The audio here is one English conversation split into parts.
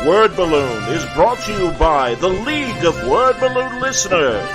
Word Balloon is brought to you by the League of Word Balloon Listeners.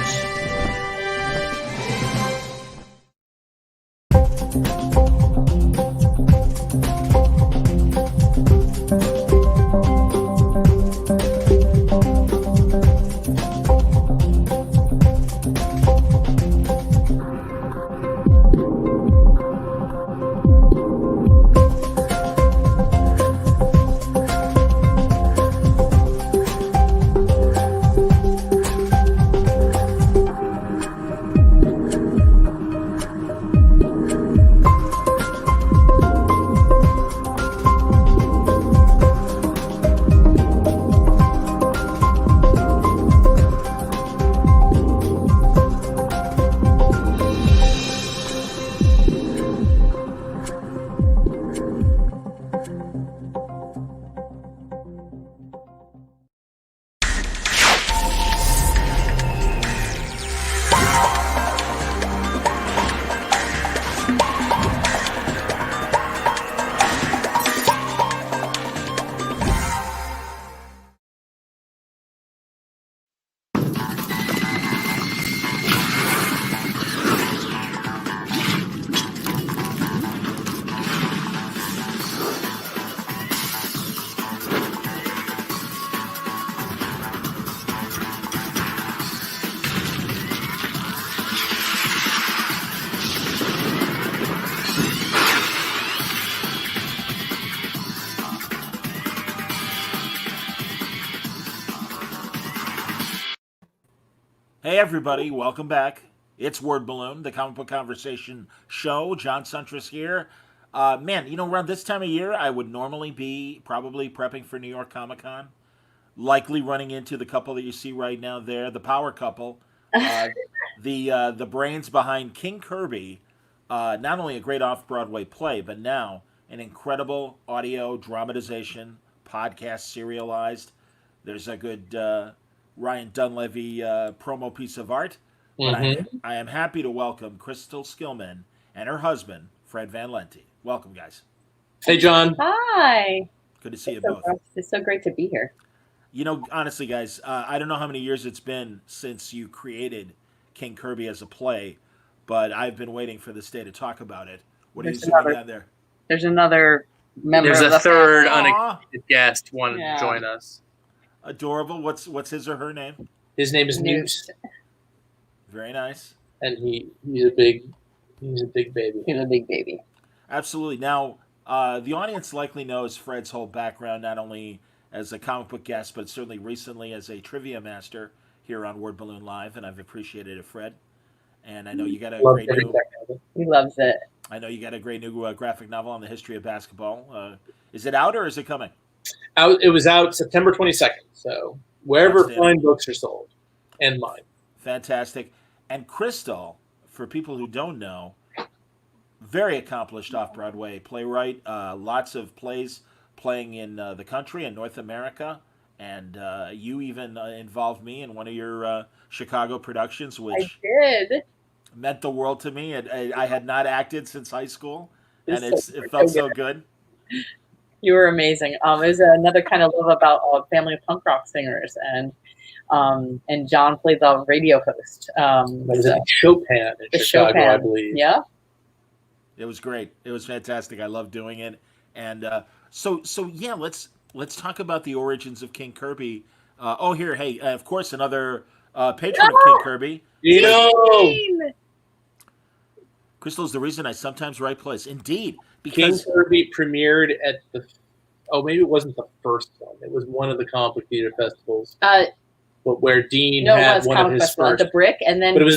Hey everybody, welcome back. It's Word Balloon, the comic book conversation show. John Suntress here. Man, around this time of year, I would normally be probably prepping for New York Comic Con. Likely running into the couple that you see right now there, the power couple. The brains behind King Kirby. Not only a great Off Broadway play, but now an incredible audio dramatization, podcast serialized. There's a good Ryan Dunleavy promo piece of art. But I am happy to welcome Crystal Skillman and her husband, Fred Van Lente. Welcome, guys. Hey, John. Hi. Good to see you both. It's so great to be here. Honestly, guys, I don't know how many years it's been since you created King Kirby as a play, but I've been waiting for this day to talk about it. What are you seeing down there? There's another member. There's a third unexpected guest wanted to join us. Adorable. What's his or her name? His name is Newt. Very nice. And he's a big baby. He's a big baby. Absolutely. Now, the audience likely knows Fred's whole background, not only as a comic book guest, but certainly recently as a trivia master here on Word Balloon Live, and I've appreciated it, Fred. And I know you got a great new. He loves it. I know you got a great new graphic novel on the history of basketball. Is it out or is it coming? It was out September 22nd. So wherever fine books are sold, and mine. Fantastic. And Crystal, for people who don't know, very accomplished off-Broadway playwright. Lots of plays playing in the country and North America. And you even involved me in one of your Chicago productions, which I did. Meant the world to me. I had not acted since high school, and it felt so good. You were amazing. It was another kind of love about a family of punk rock singers, and John played the radio host. It was at Chopin in Chicago, I believe. Yeah. It was great. It was fantastic. I loved doing it. And so yeah, let's talk about the origins of King Kirby. Of course, another patron of King Kirby. Crystal's the reason I sometimes write plays. Indeed. Because King Kirby premiered at maybe it wasn't the first one. It was one of the comic book theater festivals. But where Dean had one of his first. The Brick, and then. But it was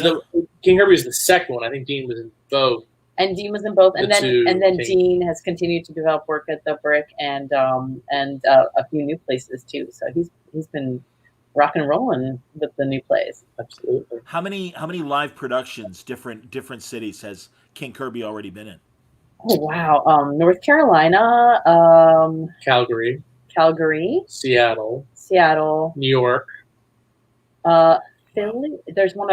King Kirby was the second one. I think Dean was in both. And Dean was in both, and then Dean has continued to develop work at the Brick and a few new places too. So he's been rock and rolling with the new plays. Absolutely. How many live productions, different cities has King Kirby already been in? Oh wow! North Carolina, Calgary, Seattle, New York, Philly. There's one.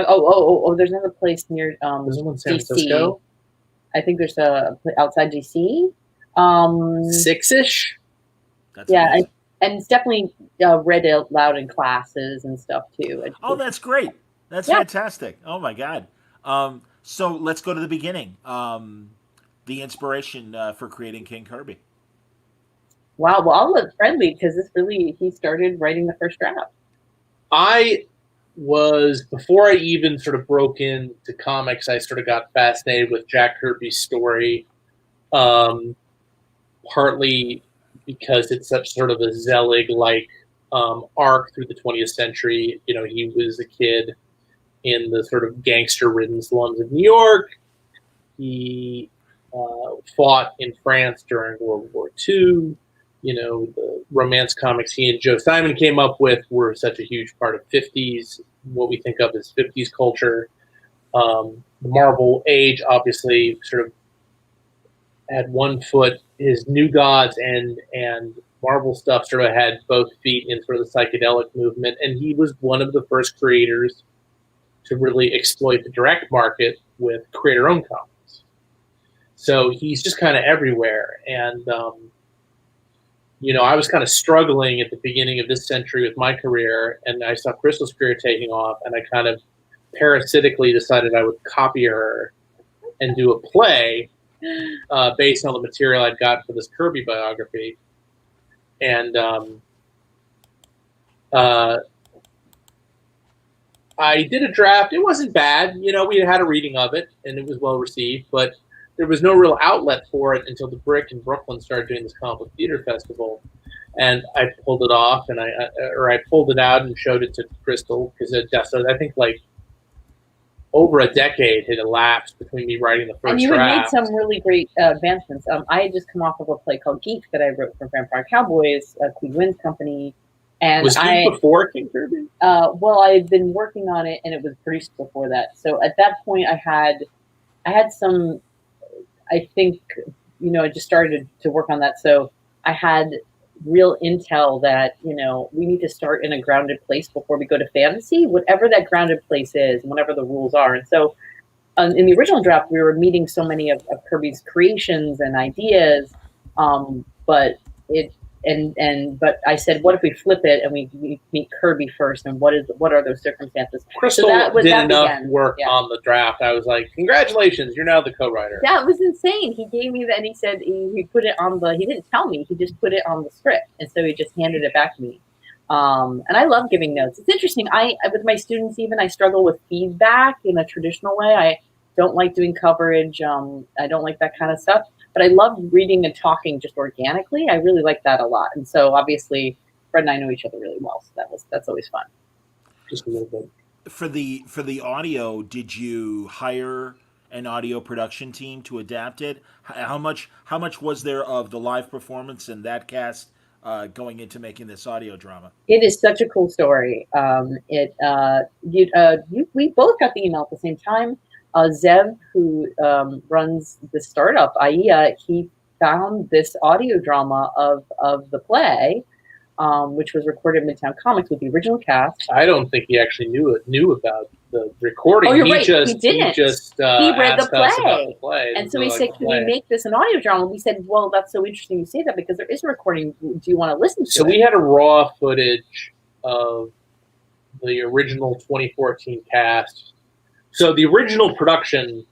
There's another place near there's one in San DC. Francisco. I think there's a outside DC. 6-ish. That's amazing. and it's definitely read out loud in classes and stuff too. Oh, that's great. That's fantastic. Oh my God. So let's go to the beginning. The inspiration for creating King Kirby. Wow. Well, I'll let Fred lead because he started writing the first draft. Before I even sort of broke into comics, I sort of got fascinated with Jack Kirby's story, partly because it's such sort of a Zelig-like arc through the 20th century. You know, he was a kid in the sort of gangster-ridden slums of New York. He fought in France during World War II. You know, the romance comics he and Joe Simon came up with were such a huge part of 50s, what we think of as 50s culture. The Marvel age obviously sort of had one foot, his New Gods and Marvel stuff sort of had both feet in sort of the psychedelic movement, and he was one of the first creators to really exploit the direct market with creator-owned comics. So he's just kind of everywhere, and you know, I was kind of struggling at the beginning of this century with my career, and I saw Crystal's career taking off, and I kind of parasitically decided I would copy her and do a play based on the material I'd got for this Kirby biography. And I did a draft. It wasn't bad. You know, we had a reading of it, and it was well received, but there was no real outlet for it until the Brick in Brooklyn started doing this comic book theater festival, and I pulled it off, and I pulled it out and showed it to Crystal because I think like over a decade had elapsed between me writing the first draft. And you had made some really great advancements. I had just come off of a play called Geek that I wrote for Vampire Cowboys, Queen Wynn's company. And was Geek before King Kirby? Well, I had been working on it, and it was produced before that. So at that point, I had some. I think, you know, I just started to work on that. So I had real intel that, you know, we need to start in a grounded place before we go to fantasy, whatever that grounded place is, and whatever the rules are. And so in the original draft, we were meeting so many of Kirby's creations and ideas, but I said, what if we flip it and we meet Kirby first, and what are those circumstances? Crystal did enough work on the draft. I was like, congratulations, you're now the co-writer. That was insane. He gave me that, and he said he put it on he didn't tell me, he just put it on the script, and so he just handed it back to me. And I love giving notes. It's interesting. With my students even, I struggle with feedback in a traditional way. I don't like doing coverage. I don't like that kind of stuff. But I love reading and talking just organically. I really like that a lot. And so obviously Fred and I know each other really well. So that's always fun. Just a little bit. For the audio, did you hire an audio production team to adapt it? How much was there of the live performance and that cast going into making this audio drama? It is such a cool story. We both got the email at the same time. Zev, who runs the startup, AIA, he found this audio drama of the play, which was recorded at Midtown Comics with the original cast. I don't think he actually knew about the recording. Oh, you're right. He didn't. He read the play. And so he said, can we make this an audio drama? We said, well, that's so interesting you say that because there is a recording. Do you want to listen to it? So we had a raw footage of the original 2014 cast. So the original production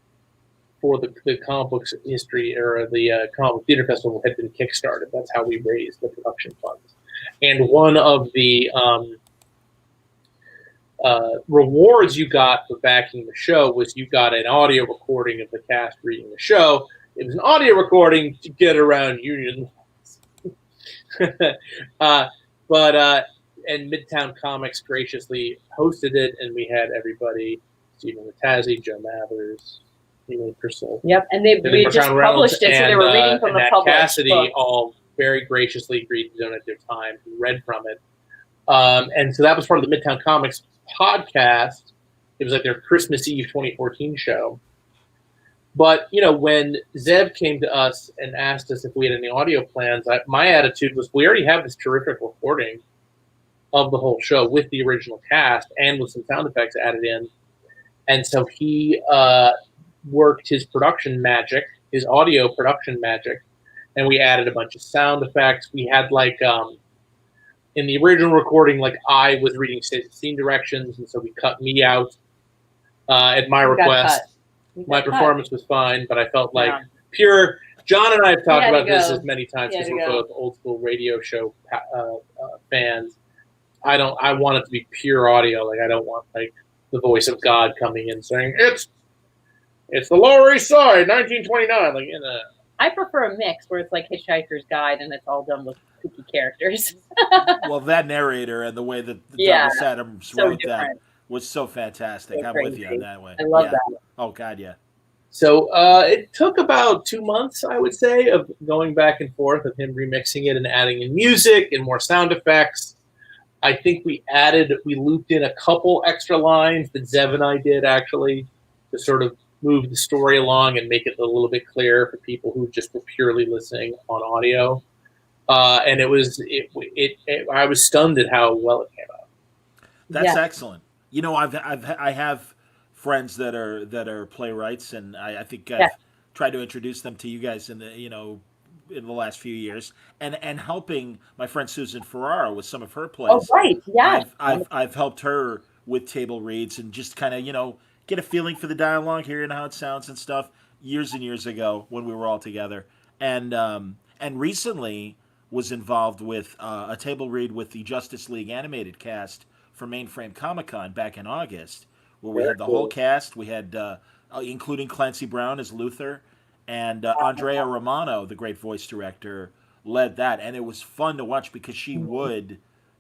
for the comic books history or the comic book theater festival had been kickstarted. That's how we raised the production funds. And one of the rewards you got for backing the show was you got an audio recording of the cast reading the show. It was an audio recording to get around union and Midtown Comics graciously hosted it, and we had everybody. Stephen Latazzi, Joe Mathers, Crystal. Yep, and they just published it, so they were reading from the published Cassidy books. All very graciously agreed to donate their time, who read from it. And so that was part of the Midtown Comics podcast. It was like their Christmas Eve 2014 show. But, when Zev came to us and asked us if we had any audio plans, my attitude was, we already have this terrific recording of the whole show with the original cast and with some sound effects added in. And so he worked his production magic, his audio production magic, and we added a bunch of sound effects. We had in the original recording, like I was reading scene directions, and so we cut me out at my request. My performance was fine, but I felt like pure. John and I have talked about this as many times because we're both old school radio show fans. I want it to be pure audio. Like I don't want like the voice of God coming in saying it's the Lower East Side, 1929. Like I prefer a mix where it's like Hitchhiker's Guide and it's all done with kooky characters. Well, that narrator and the way that Douglas Adams wrote that was so fantastic. So I'm with you on that way. I love that. Oh God, yeah. So it took about 2 months, I would say, of going back and forth of him remixing it and adding in music and more sound effects. I think we looped in a couple extra lines that Zev and I did actually to sort of move the story along and make it a little bit clearer for people who just were purely listening on audio. And I was stunned at how well it came out. That's excellent. You know, I have friends that are playwrights, and I think I've tried to introduce them to you guys in the last few years, and helping my friend Susan Ferrara with some of her plays. Oh, right, yeah. I've helped her with table reads and just kind of get a feeling for the dialogue, hearing how it sounds and stuff. Years and years ago when we were all together, and recently was involved with a table read with the Justice League animated cast for Mainframe Comic-Con back in August, where we had the whole cast. We had including Clancy Brown as Luther, and Andrea Romano, the great voice director, led that, and it was fun to watch because she would,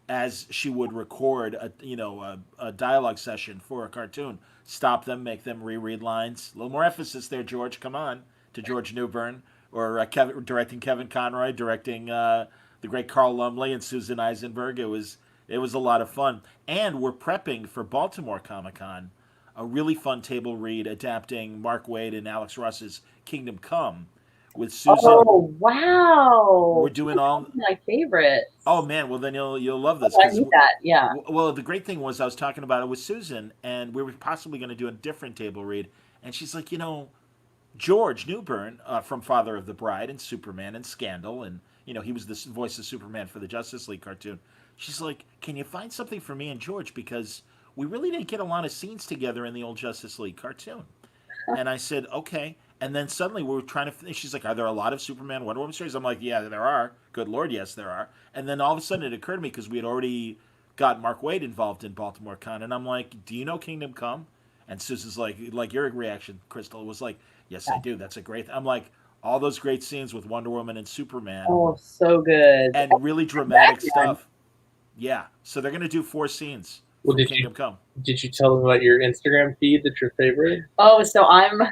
as she would record a dialogue session for a cartoon, stop them, make them reread lines. A little more emphasis there, George. Come on, to George Newbern, or directing Kevin Conroy, directing the great Carl Lumley and Susan Eisenberg. It was a lot of fun, and we're prepping for Baltimore Comic-Con a really fun table read adapting Mark Waid and Alex Ross's Kingdom Come with Susan. Oh wow! We're doing all my favorites. Oh man, well then you'll love this. I need that, yeah. Well, the great thing was I was talking about it with Susan, and we were possibly going to do a different table read, and she's like, George Newbern from Father of the Bride and Superman and Scandal, and he was the voice of Superman for the Justice League cartoon. She's like, can you find something for me and George, because we really didn't get a lot of scenes together in the old Justice League cartoon. And I said, okay. And then suddenly we were trying to. She's like, are there a lot of Superman, Wonder Woman stories? I'm like, yeah, there are. Good Lord, yes, there are. And then all of a sudden it occurred to me, because we had already got Mark Waid involved in Baltimore Con, and I'm like, do you know Kingdom Come? And Susan's like your reaction, Crystal, was like, yes, I do. That's a great. I'm like, all those great scenes with Wonder Woman and Superman. Oh, so good. And really dramatic stuff. Yeah. So they're going to do 4 scenes. Well, did you tell them about your Instagram feed that's your favorite? Oh, so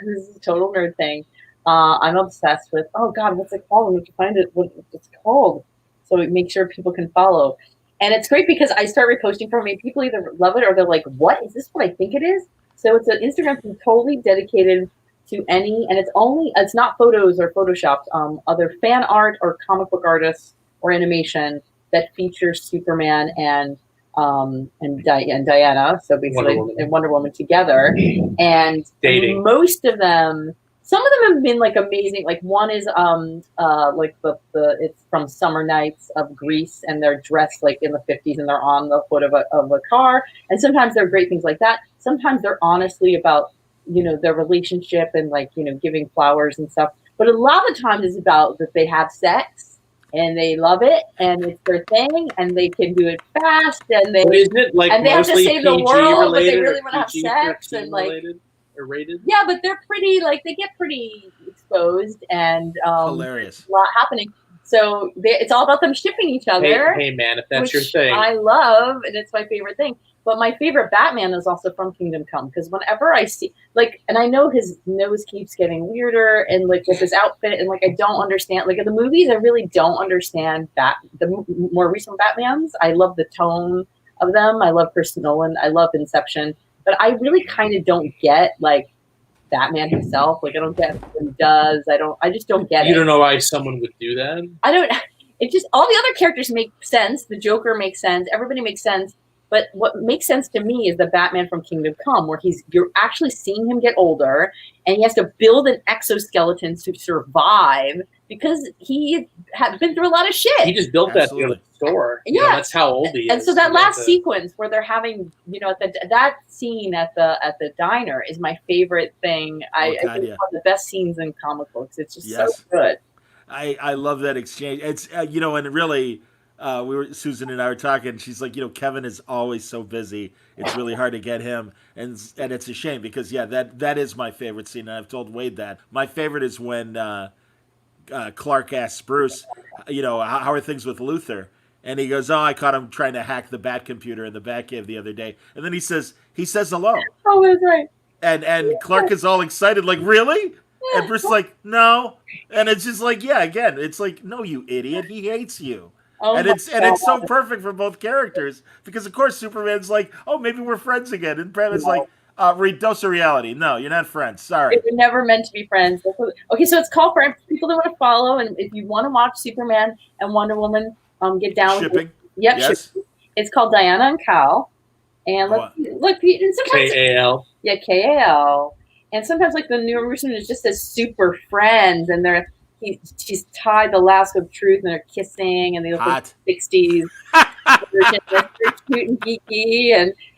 this is a total nerd thing. I'm obsessed with, oh God, what's it called? We have to find it, what it's called. So make sure people can follow. And it's great because I start reposting from it. People either love it or they're like, what? Is this what I think it is? So it's an Instagram feed totally dedicated to and it's not photos or photoshopped, other fan art or comic book artists or animation that features Superman and Diana, so basically Wonder Woman together, and dating. Most of them, some of them have been like amazing. Like one is like it's from Summer Nights of Greece, and they're dressed like in the 50s, and they're on the hood of a car. And sometimes they're great things like that. Sometimes they're honestly about their relationship and giving flowers and stuff. But a lot of times it's about that they have sex. And they love it, and it's their thing, and they can do it fast, and they isn't it like and they have to save the world, but they really want to have sex and or rated? Yeah, but they're pretty they get pretty exposed, and hilarious. A lot happening. So it's all about them shipping each other. Hey man, if that's your thing, I love, and it's my favorite thing. But my favorite Batman is also from Kingdom Come, because whenever I see and I know his nose keeps getting weirder, and with his outfit, and I don't understand in the movies, I really don't understand the more recent Batmans. I love the tone of them. I love Chris Nolan. I love Inception, but I really kind of don't get Batman himself. I don't get what he does. I just don't get it. You don't know why someone would do that? I don't. It just, all the other characters make sense. The Joker makes sense. Everybody makes sense. But what makes sense to me is the Batman from Kingdom Come, where you're actually seeing him get older, and he has to build an exoskeleton to survive because he had been through a lot of shit. He just built that store. Yeah. That's how old he is. And so that last sequence where they're having, that scene at the diner is my favorite thing. I think it's one of the best scenes in comic books. It's just so good. I love that exchange. It's and really, Susan and I were talking. She's like, Kevin is always so busy. It's really hard to get him, and it's a shame because that is my favorite scene. And I've told Wade that my favorite is when Clark asks Bruce, how are things with Luther? And he goes, I caught him trying to hack the Bat computer in the Batcave the other day. And then he says hello. Oh, that's right. And Clark is all excited, like, really? And Bruce is like, no. And it's just like, again, it's like, no, you idiot. He hates you. Oh, and it's so perfect for both characters because, of course, Superman's like, oh, maybe we're friends again. And Batman's like, dose of reality. No, you're not friends. Sorry. We're never meant to be friends. Okay, so it's called for people that want to follow. And if you want to watch Superman and Wonder Woman get down shipping. With it. Yep, yes. Shipping. It's called Diana and Cal. And look, and sometimes K-A-L. Yeah, K-A-L. And sometimes, like, the new version is just as super friends, and she's tied the lasso of truth, and they're kissing, and they look like 60s. They're cute and geeky,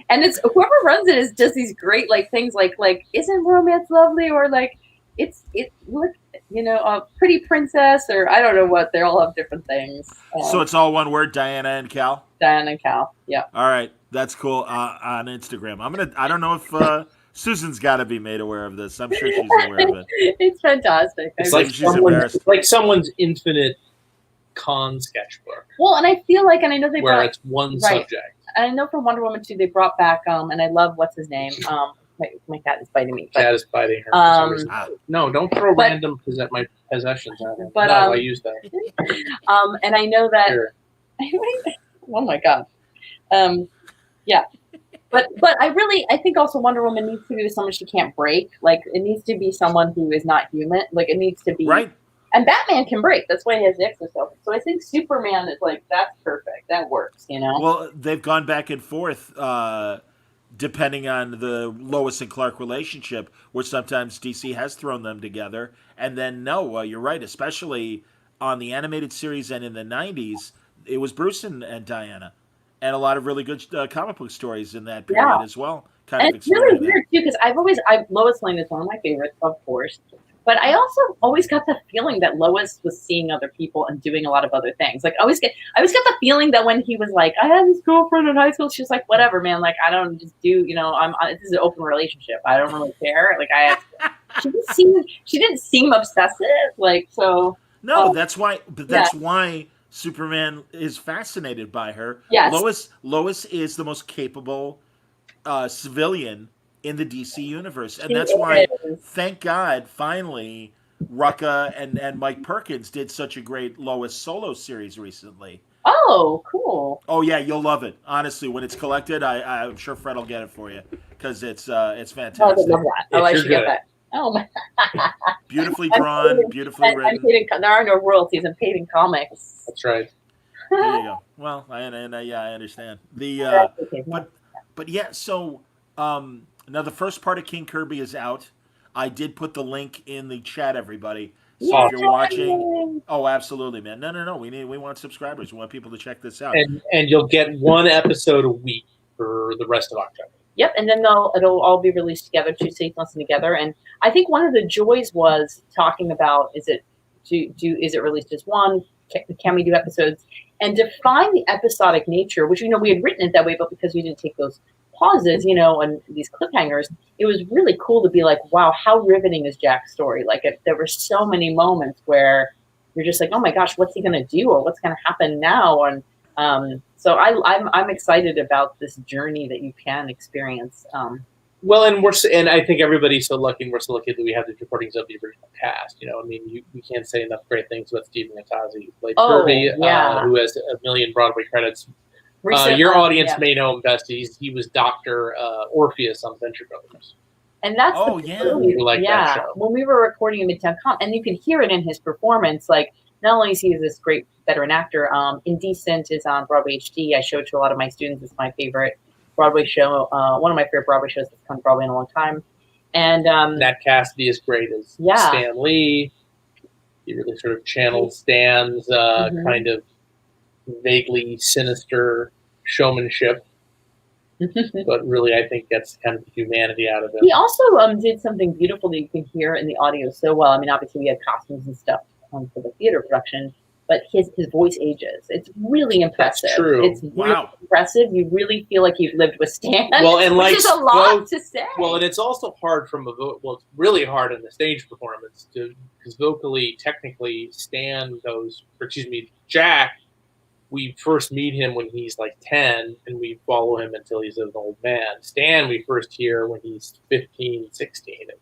and it's whoever runs it is does these great things like isn't romance lovely, or like it's look Pretty Princess, or I don't know what. They all have different things. So it's all one word, Diana and Cal. Diana and Cal. Yeah. All right, that's cool. On Instagram, I don't know if Susan's got to be made aware of this. I'm sure she's aware of it. It's fantastic. It's like someone's infinite con sketchbook. Well, and I feel like, and I know they where it's one subject. And I know for Wonder Woman 2, they brought back, and I love what's his name. My cat is biting me. Cat is biting her. No, don't throw random my possessions at her. But, I use that. And I know that. Oh my God. Yeah. But I think also Wonder Woman needs to be with someone she can't break. Like, it needs to be someone who is not human. Like, it needs to be right. And Batman can break. That's why he has the exoskeleton. So I think Superman is that's perfect. That works, Well, they've gone back and forth depending on the Lois and Clark relationship, where sometimes DC has thrown them together. And then, no, you're right, especially on the animated series and in the 90s, it was Bruce and Diana. And a lot of really good comic book stories in that period as well. And it's really weird, too, because Lois Lane is one of my favorites, of course. But I also always got the feeling that Lois was seeing other people and doing a lot of other things. Like, I always got the feeling that when he was like, I had this girlfriend in high school, she was like, whatever, man. Like, I don't just do, this is an open relationship. I don't really care. Like, she didn't seem obsessive. Like, so. No, that's why Superman is fascinated by her. Yes. Lois is the most capable civilian in the DC universe. And that's why, thank God, finally, Rucka and Mike Perkins did such a great Lois solo series recently. Oh, cool. Oh, yeah, you'll love it. Honestly, when it's collected, I'm sure Fred will get it for you because it's fantastic. Oh, I love that. I should get that. Oh, my. Beautifully drawn, beautifully written. There are no royalties. I'm paid in comics. That's right. There you go. Well, I understand. But yeah, so... now, the first part of King Kirby is out. I did put the link in the chat, everybody. So if you're watching... Oh, absolutely, man. No. We want subscribers. We want people to check this out. And you'll get one episode a week for the rest of October. Yep, and then it'll all be released together, 2 seasons together. And I think one of the joys was talking about, is it released as one? Can we do episodes? And define the episodic nature, which, we had written it that way, but because we didn't take those pauses, and these cliffhangers, it was really cool to be like, wow, how riveting is Jack's story? Like, there were so many moments where you're just like, oh my gosh, what's he going to do, or what's going to happen now? And so I'm excited about this journey that you can experience. Well, and I think everybody's so lucky, and we're so lucky that we have the recordings of the original cast. We can't say enough great things about Stephen Atazi, who played Kirby, who has a million Broadway credits. Your audience may know him best. He was Dr. Orpheus on Venture Brothers. And that's that show. When we were recording in Midtown Con, and you can hear it in his performance. Like, not only is he this great veteran actor, Indecent is on Broadway HD. I show it to a lot of my students. It's my favorite Broadway show. One of my favorite Broadway shows that's come to Broadway in a long time. And Nat Cassidy is great as Stan Lee. He really sort of channels Stan's kind of vaguely sinister showmanship. But really, I think that's kind of the humanity out of it. He also did something beautiful that you can hear in the audio so well. I mean, obviously we had costumes and stuff for the theater production, but his voice ages. It's really impressive. That's true. It's really impressive. You really feel like you've lived with Stan. Well, and which is a lot to say. Well, and it's also hard from it's really hard in the stage performance because vocally, technically, Jack. We first meet him when he's like 10, and we follow him until he's an old man. Stan, we first hear when he's 15, 16, and,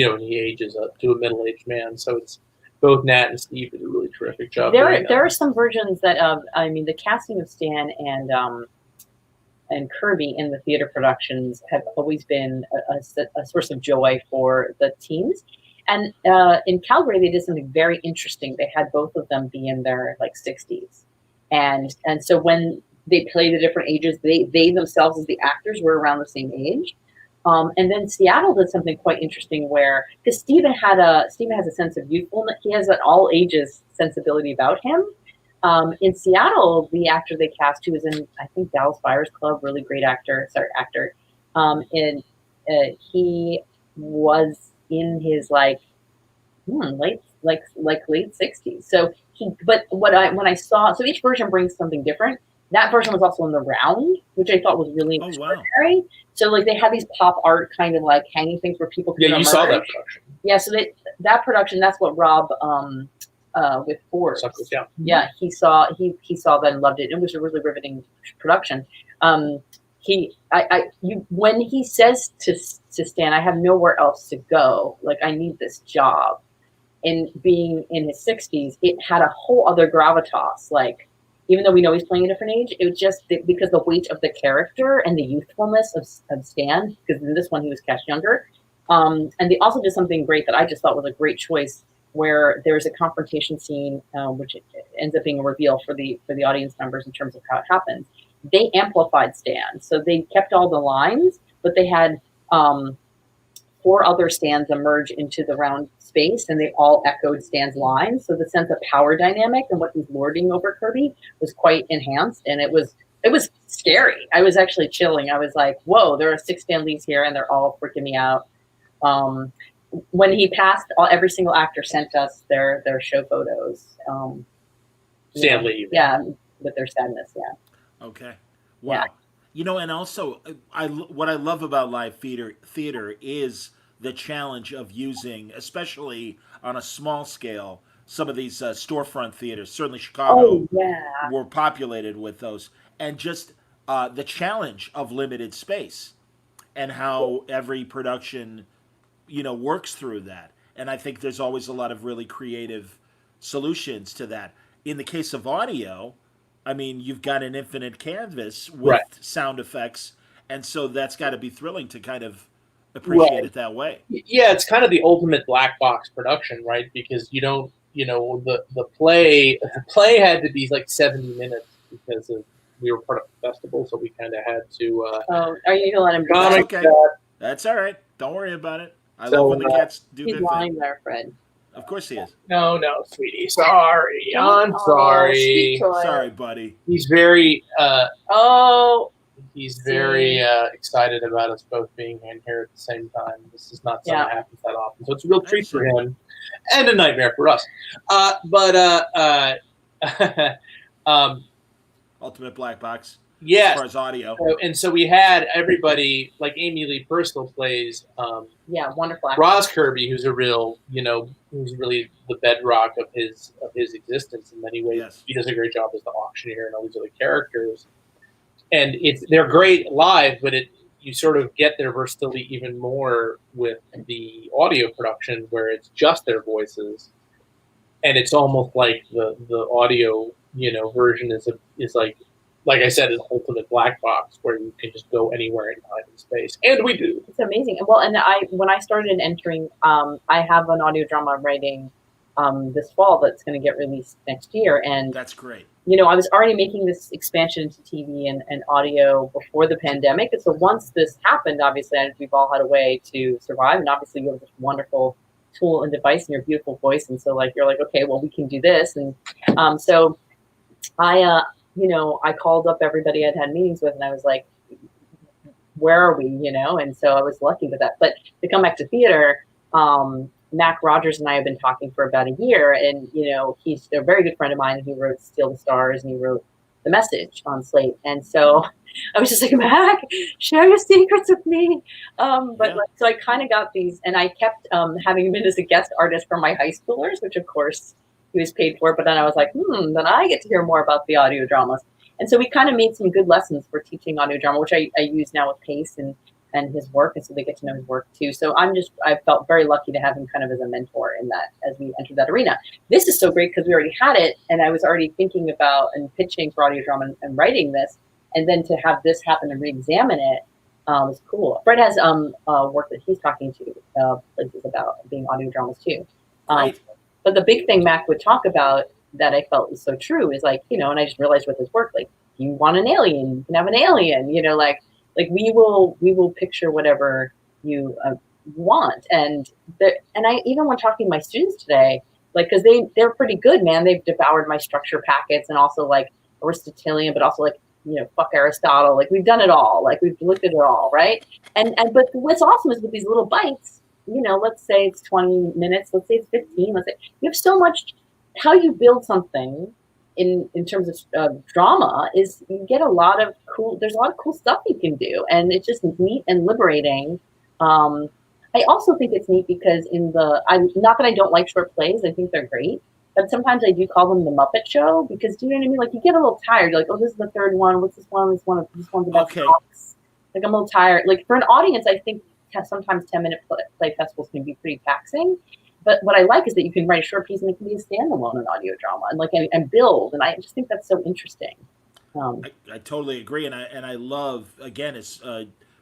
and he ages up to a middle-aged man. So it's both Nat and Steve did a really terrific job. There are some versions that, the casting of Stan and Kirby in the theater productions have always been a source of joy for the teams. And in Calgary, they did something very interesting. They had both of them be in their 60s. And so when they play the different ages, they themselves as the actors were around the same age. And then Seattle did something quite interesting where, because Steven has a sense of youthfulness. He has an all ages sensibility about him. In Seattle, the actor they cast, who was in, I think, Dallas Buyers Club, really great actor. He was in his late 60s. So when I saw, so each version brings something different. That version was also in the round, which I thought was really extraordinary. Wow. So they had these pop art kind of hanging things where people could emerge. Saw that production. Yeah, so that production, that's what Rob with Forbes. Yeah, he saw that and loved it. It was a really riveting production. When he says to Stan, I have nowhere else to go. I need this job. And being in his 60s, it had a whole other gravitas. Even though we know he's playing a different age, it was just because the weight of the character and the youthfulness of Stan, because in this one he was cast younger. And they also did something great that I just thought was a great choice, where there's a confrontation scene, which ends up being a reveal for the audience members in terms of how it happens. They amplified Stan. So they kept all the lines, but they had 4 other Stans emerge into the round space, and they all echoed Stan's lines. So the sense of power dynamic and what he's lording over Kirby was quite enhanced, and it was scary. I was actually chilling. I was like, whoa, there are 6 Stan Lees here, and they're all freaking me out. When he passed, every single actor sent us their show photos. Stan Lee. Yeah, with their sadness, yeah. Okay. Wow. Yeah. And also, what I love about live theater is the challenge of using, especially on a small scale, some of these storefront theaters. Certainly Chicago were populated with those. And just the challenge of limited space and how every production, works through that. And I think there's always a lot of really creative solutions to that. In the case of audio, I mean, you've got an infinite canvas with sound effects, and so that's got to be thrilling to kind of appreciate it that way. Yeah, it's kind of the ultimate black box production, right? Because you don't, the play had to be 70 minutes because we were part of the festival, so we kind of had to. Are you gonna let him go? Okay, that's all right. Don't worry about it. I love when the cats do their thing. He's lying there, Fred. Of course he is. No, sweetie. Sorry. I'm sorry. Sorry, buddy. He's very he's very excited about us both being in here at the same time. This is not something that happens that often. So it's a real treat for him and a nightmare for us. Ultimate black box. Yes. As far as audio. So we had everybody, like Amy Lee Personal plays. Wonderful actor. Roz Kirby, who's a real, who's really the bedrock of his existence in many ways. Yes. He does a great job as the auctioneer and all these other characters. And they're great live, but you sort of get their versatility even more with the audio production where it's just their voices. And it's almost like the audio, version is like I said, an ultimate black box where you can just go anywhere in time and space, and we do. It's amazing. Well, and when I started entering, I have an audio drama writing this fall that's going to get released next year, and that's great. I was already making this expansion into TV and audio before the pandemic, and so once this happened, obviously, we've all had a way to survive, and obviously, you have this wonderful tool and device and your beautiful voice, and so you're like, okay, well, we can do this, and so. I called up everybody I'd had meetings with, and I was like, where are we, And so I was lucky with that. But to come back to theater, Mac Rogers and I have been talking for about a year, and he's a very good friend of mine. He wrote Steal the Stars, and he wrote The Message on Slate. And so I was just like, Mac, share your secrets with me. So I kind of got these, and I kept having him in as a guest artist for my high schoolers, which of course he was paid for. But then I was like, then I get to hear more about the audio dramas. And so we kind of made some good lessons for teaching audio drama, which I use now with Pace and his work. And so they get to know his work too. So I felt very lucky to have him kind of as a mentor in that as we entered that arena. This is so great because we already had it. And I was already thinking about and pitching for audio drama and writing this. And then to have this happen and re-examine it is cool. Fred has work that he's talking to places about being audio dramas too. Right. But the big thing Mac would talk about that I felt was so true is like, and I just realized with his work, like, you want an alien, you can have an alien, like we will picture whatever you want. And I even when talking to my students today, like, because they're pretty good, man. They've devoured my structure packets and also like Aristotelian, but also like, fuck Aristotle. Like, we've done it all. Like, we've looked at it all, right? But what's awesome is with these little bites, let's say it's 20 minutes, let's say it's 15, let's say you have so much. How you build something in terms of drama is you get there's a lot of cool stuff you can do, and it's just neat and liberating. I also think it's neat because not that I don't like short plays, I think they're great, but sometimes I do call them the Muppet Show because, do you know what I mean? Like, you get a little tired. You're like, oh, this is the third one. What's this one? This one's the best. Okay. Like, I'm a little tired. Like, for an audience, I think sometimes 10-minute play festivals can be pretty taxing. But what I like is that you can write a short piece and it can be a standalone in audio drama and build. And I just think that's so interesting. I totally agree. And I love, again, as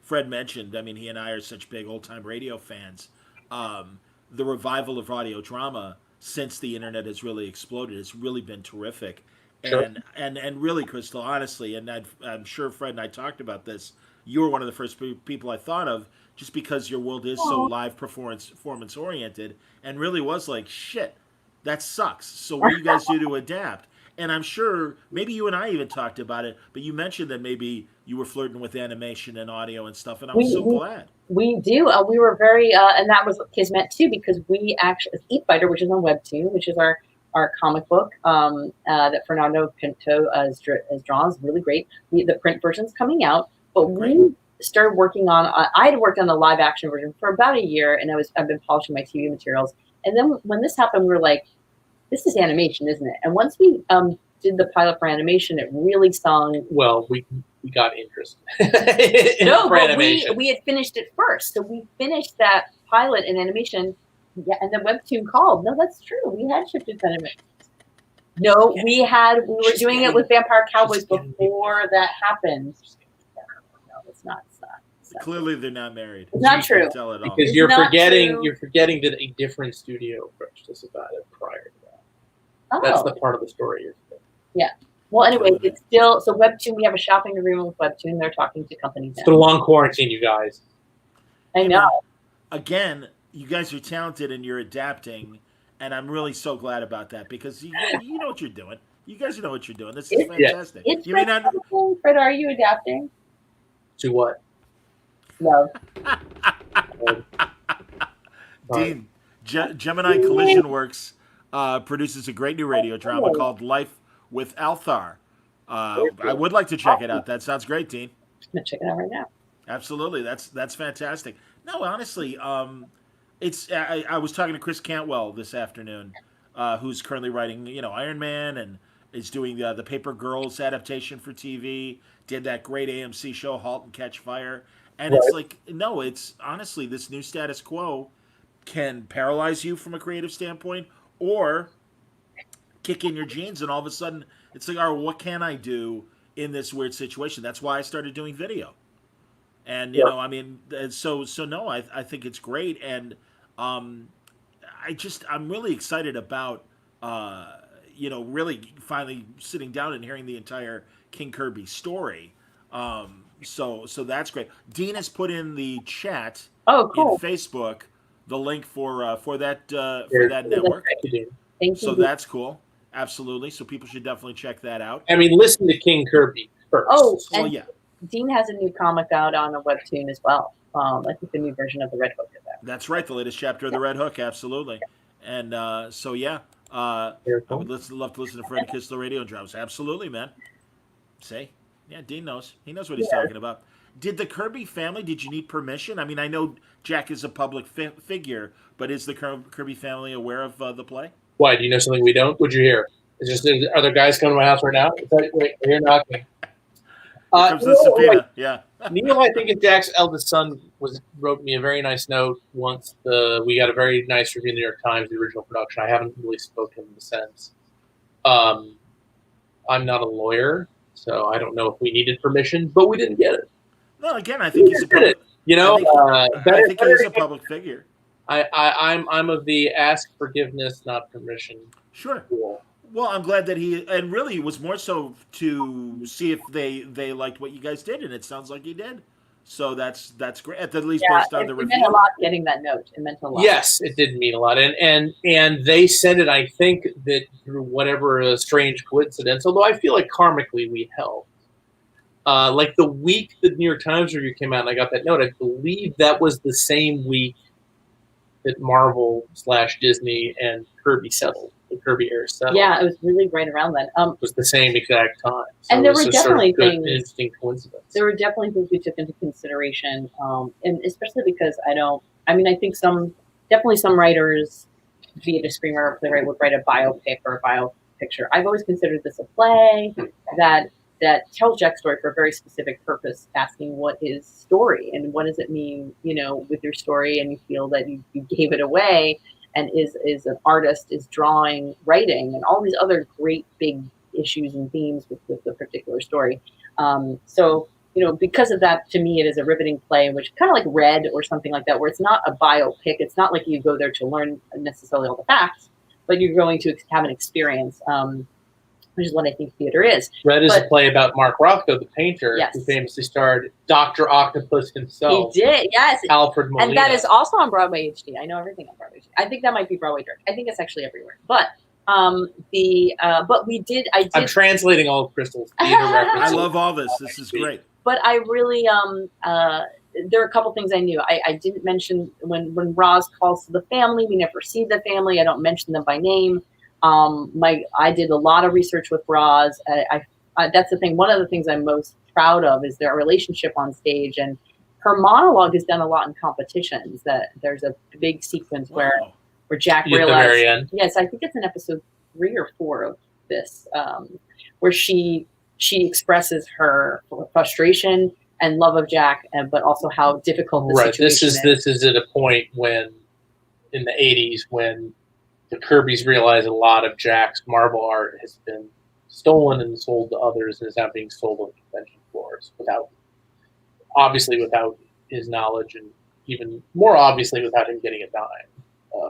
Fred mentioned, I mean, he and I are such big old time radio fans. The revival of audio drama since the internet has really exploded has really been terrific. Sure. And really, Crystal, honestly, and I'm sure Fred and I talked about this, you were one of the first people I thought of, just because your world is so live performance oriented, and really was like, shit, that sucks. So what do you guys do to adapt? And I'm sure maybe you and I even talked about it, but you mentioned that maybe you were flirting with animation and audio and stuff, and I'm so glad. We do. We were very, and that was Kismet too, because we actually, Eat Fighter, which is on Webtoon, which is our comic book that Fernando Pinto has drawn, is really great. The print version's coming out, but we started working on. I had worked on the live action version for about a year, and I've been polishing my TV materials. And then when this happened, we were like, "This is animation, isn't it?" And once we did the pilot for animation, it really sung. Well, we got interest. No, but we had finished it first, so we finished that pilot in animation. Yeah, and then Webtoon called. No, that's true. We had shifted to animation. No, we were doing it with Vampire Cowboys before that happened. No, it's not. Clearly, they're not married. It's not true. Tell it all. Because you're forgetting that a different studio approached us about it prior to that. Oh. That's the part of the story. Yeah. Well, anyway, it's still so Webtoon. We have a shopping agreement with Webtoon. They're talking to companies. It's been a long quarantine, you guys. I know. Again, you guys are talented and you're adapting, and I'm really so glad about that because you know what you're doing. You guys know what you're doing. This is fantastic. It's Fred, are you adapting? To what? Love. Dean, Gemini Collision Works produces a great new radio drama called Life with Althar. I would like to check it out. That sounds great, Dean. I'm gonna check it out right now. Absolutely, that's fantastic. No, honestly, it's. I was talking to Chris Cantwell this afternoon, who's currently writing, Iron Man, and is doing the Paper Girls adaptation for TV. Did that great AMC show, *Halt and Catch Fire*, and it's like, no, it's honestly this new status quo can paralyze you from a creative standpoint, or kick in your jeans, and all of a sudden it's like, all right, what can I do in this weird situation? That's why I started doing video. And I mean, so no, I think it's great, and I'm really excited about really finally sitting down and hearing the entire King Kirby story. So that's great. Dean has put in the chat in Facebook the link for that network. Thank you. So that's cool. Absolutely. So people should definitely check that out. I mean, listen to King Kirby first. Oh, Well, and yeah, Dean has a new comic out on a webtoon as well. I think the new version of the Red Hook is out. that's right. The latest chapter of the Red Hook. Absolutely. And so yeah, Very I would cool. love to listen to Fred Kistler radio dramas. Absolutely, man. Say, yeah, Dean knows. He knows what he's Yeah. talking about. Did the Kirby family? Did you need permission? I mean, I know Jack is a public figure, but is the Kirby family aware of the play? Why? Do you know something we don't? What'd you hear? Are there guys coming to my house right now? Wait, I hear knocking. Here comes the Wait. subpoena. Yeah. Neil, I think it's Jack's eldest son, wrote me a very nice note once. We got a very nice review in the New York Times, the original production. I haven't really spoken to him since. I'm not a lawyer, so I don't know if we needed permission, but we didn't get it. Well, again, I think he's a public. You know, I think he is a public figure. I'm of the ask forgiveness, not permission. Sure. Rule. Well, I'm glad that and really it was more so to see if they liked what you guys did, and it sounds like he did. So that's great. At least based on the It review. meant a lot getting that note. It meant a lot. Yes, it did mean a lot, and they sent it. I think that through whatever strange coincidence, although I feel like karmically we helped. Like the week the New York Times review came out, and I got that note. I believe that was the same week that Marvel / Disney and Kirby settled. The Kirby era settled. Yeah, it was really right around then. It was the same exact time. So And there it was were a sort of definitely good, things- interesting coincidence. There were definitely things we took into consideration, and especially because I think some writers, be it a screenwriter or playwright, would write a biopic or a bio picture. I've always considered this a play that tells Jack's story for a very specific purpose, asking what is story and what does it mean, with your story, and you feel that you gave it away, and is an artist, is drawing, writing, and all these other great big issues and themes with the particular story. So, because of that, to me, it is a riveting play, which kind of like Red or something like that, where it's not a biopic. It's not like you go there to learn necessarily all the facts, but you're going to have an experience, which is what I think theater is. Red is a play about Mark Rothko, the painter, Yes. who famously starred Dr. Octopus himself. He did, yes. Alfred Molina. And that is also on Broadway HD. I know everything on Broadway HD. I think that might be Broadway Direct. I think it's actually everywhere. But but I did. I'm translating all of Crystal's theater I references. love all this. This is great. But I really there are a couple things I knew. I didn't mention when Roz calls to the family. We never see the family. I don't mention them by name. I did a lot of research with Roz. That's the thing. One of the things I'm most proud of is their relationship on stage, and her monologue is done a lot in competitions. That there's a big sequence where Jack At the realized. very end. Yes, I think it's in episode 3 or 4 of this, where she expresses her frustration and love of Jack, but also how difficult the Right. situation is. This is at a point when, in the 80s, when the Kirbys realize a lot of Jack's Marvel art has been stolen and sold to others, and is now being sold on convention floors without his knowledge, and even more obviously without him getting a dime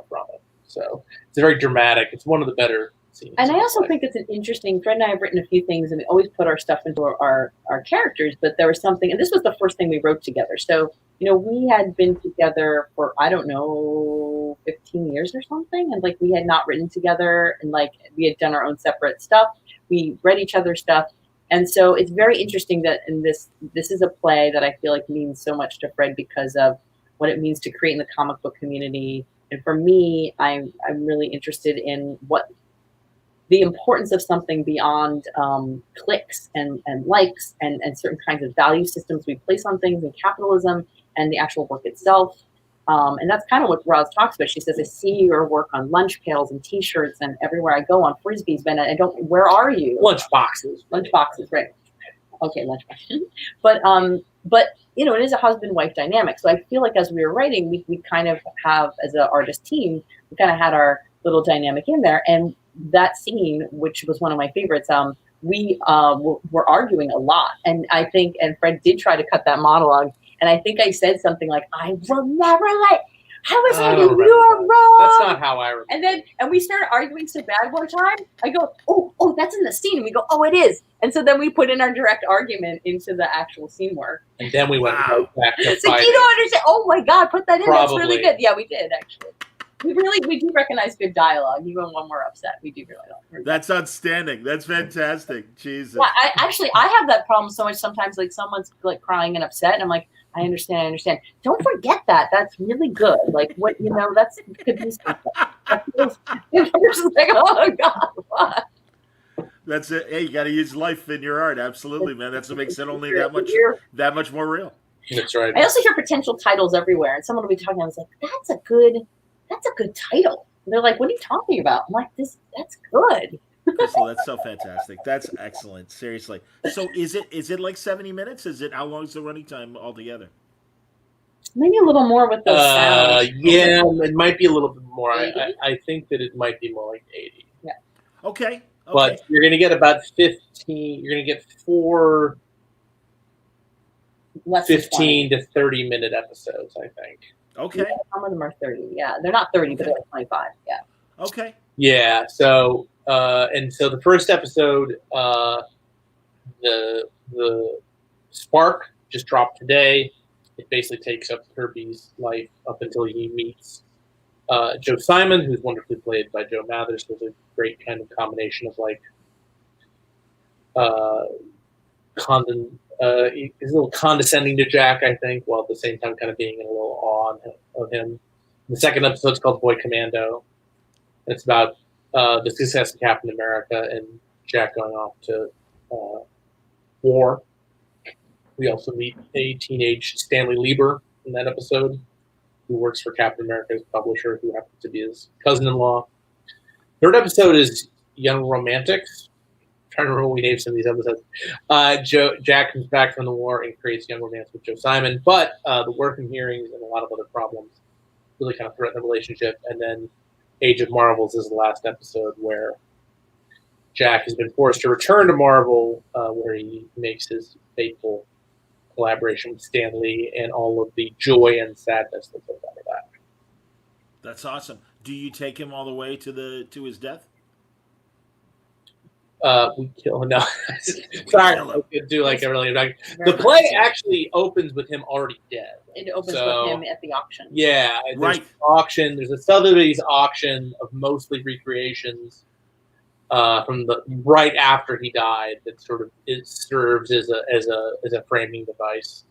from it. So it's very dramatic. It's one of the better scenes. And I also think it's an interesting. Fred and I have written a few things, and we always put our stuff into our characters. But there was something, and this was the first thing we wrote together. So we had been together for 15 years or something, and we had not written together, and we had done our own separate stuff. We read each other's stuff, and so it's very interesting that in this is a play that I feel like means so much to Fred because of what it means to create in the comic book community. And for me, I'm really interested in what the importance of something beyond clicks and likes and certain kinds of value systems we place on things, and capitalism and the actual work itself. And that's kind of what Roz talks about. She says, I see your work on lunch pails and T-shirts and everywhere I go on Frisbees, but where are you? Lunch boxes, right. Okay, lunch boxes. But it is a husband-wife dynamic. So I feel like as we were writing, we kind of have, as an artist team, we kind of had our little dynamic in there. And that scene, which was one of my favorites, we were arguing a lot. And I think, and Fred did try to cut that monologue. And I think I said something like, I will never how was I you are wrong. That's not how I remember. And we started arguing so bad one time. I go, oh, that's in the scene. And we go, oh, it is. And so then we put in our direct argument into the actual scene work. And then we went right back to So fighting. you don't understand. Oh my God, put that in. Probably. That's really good. Yeah, we did actually. we do recognize good dialogue, even when we're upset. We do really like. That's outstanding. That's fantastic. Jesus. Yeah, I have that problem so much sometimes. Like someone's like crying and upset, and I'm like, I understand. Don't forget that. That's really good. Like what that's could be something. You're just like, oh God, what? That's it. Hey, you got to use life in your art. Absolutely, man. That's what makes it only that much more real. That's right. I also hear potential titles everywhere, and someone will be talking. I was like, that's a good title. And they're like, what are you talking about? I'm like, that's good. So that's so fantastic. That's excellent. Seriously. So is it like 70 minutes? How long is the running time altogether? Maybe a little more with those sounds. Yeah, it might be a little bit more. I think that it might be more like 80. Yeah. Okay. But you're going to get about 15. You're going to get 4 15 to 30 minute episodes, I think. Okay. Yeah, some of them are 30. Yeah, they're not 30, but they're 25. Yeah. Okay. Yeah. So so the first episode, the spark just dropped today. It basically takes up Kirby's life up until he meets Joe Simon, who's wonderfully played by Joe Mathers. There's a great kind of combination of like he's a little condescending to Jack, I think, while at the same time kind of being in a little awe of him. The second episode's called Boy Commando. It's about the success of Captain America and Jack going off to war. We also meet a teenage Stanley Lieber in that episode, who works for Captain America's publisher, who happens to be his cousin-in-law. Third episode is Young Romantics. I'm trying to remember what we named some of these episodes. Jack comes back from the war and creates young romance with Joe Simon, but the working hearings and a lot of other problems really kind of threaten the relationship. And then Age of Marvels is the last episode where Jack has been forced to return to Marvel, where he makes his fateful collaboration with Stan Lee and all of the joy and sadness that goes out of that. That's awesome. Do you take him all the way to his death? We kill him. No, sorry. Do like everything. The play actually opens with him already dead. It opens with him at the auction. Yeah, right. There's auction. There's a Sotheby's auction of mostly recreations from the right after he died. That sort of serves as a framing device.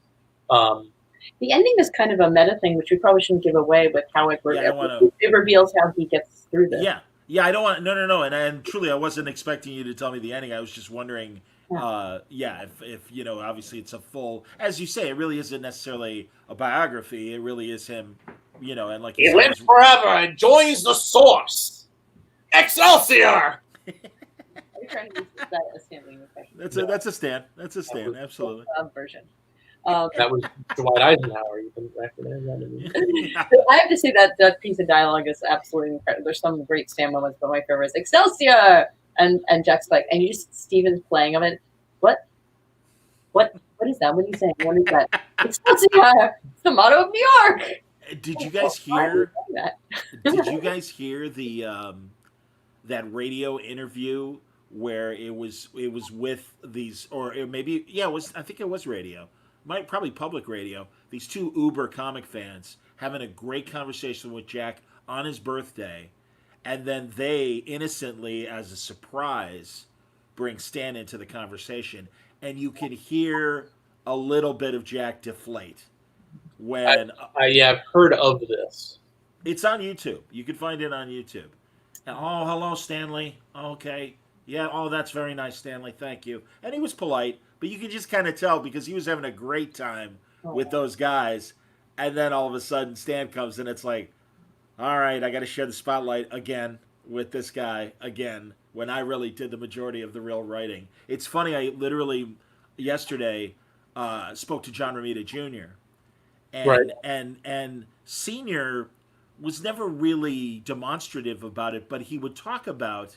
The ending is kind of a meta thing, which we probably shouldn't give away, with how it reveals how he gets through this. Yeah, I don't want no, and truly, I wasn't expecting you to tell me the ending. I was just wondering, if obviously it's a full, as you say, it really isn't necessarily a biography. It really is him, and like he lives forever and joins the source. Excelsior! Are you trying to use that as Stanley impression? That's a Stan. That's a Stan. Absolutely. Version. That was Dwight Eisenhower. You can recognize that. I have to say that piece of dialogue is absolutely incredible. There's some great Stan moments, but my favorite is Excelsior, and Jack's like, and you just Steven's playing of it. What is that? What are you saying? What is that? Excelsior. It's the motto of New York. Did you guys hear? Did you guys hear the that radio interview where it was with these, or maybe it was, I think it was radio. Probably public radio, these two uber comic fans having a great conversation with Jack on his birthday, and then they innocently, as a surprise, bring Stan into the conversation, and you can hear a little bit of Jack deflate. When I've heard of this. It's on YouTube. You can find it on YouTube. And, oh, hello, Stanley. Okay. Yeah, oh, that's very nice, Stanley. Thank you. And he was polite, but you could just kind of tell because he was having a great time with those guys. And then all of a sudden, Stan comes and it's like, all right, I got to share the spotlight again with this guy again when I really did the majority of the real writing. It's funny, I literally yesterday spoke to John Romita Jr. And Senior was never really demonstrative about it, but he would talk about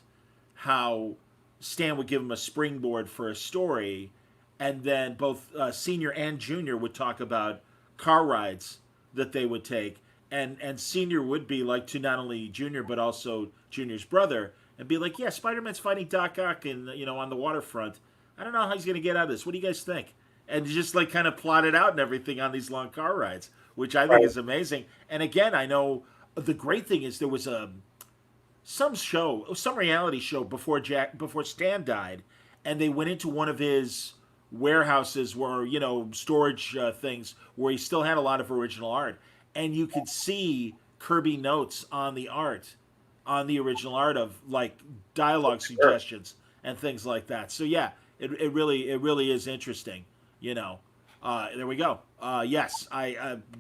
how Stan would give him a springboard for a story, and then both Senior and Junior would talk about car rides that they would take, and Senior would be like to not only Junior but also Junior's brother, and be like, yeah, Spider-Man's fighting Doc Ock on the waterfront. I don't know how he's going to get out of this. What do you guys think? And just like kind of plot it out and everything on these long car rides, which I think is amazing. And again, I know the great thing is there was some reality show before Stan died, and they went into one of his warehouses where storage things where he still had a lot of original art, and you could see Kirby notes on the art, on the original art of like dialogue Sure. suggestions and things like that. So yeah, it really is interesting. You know, there we go. Yes,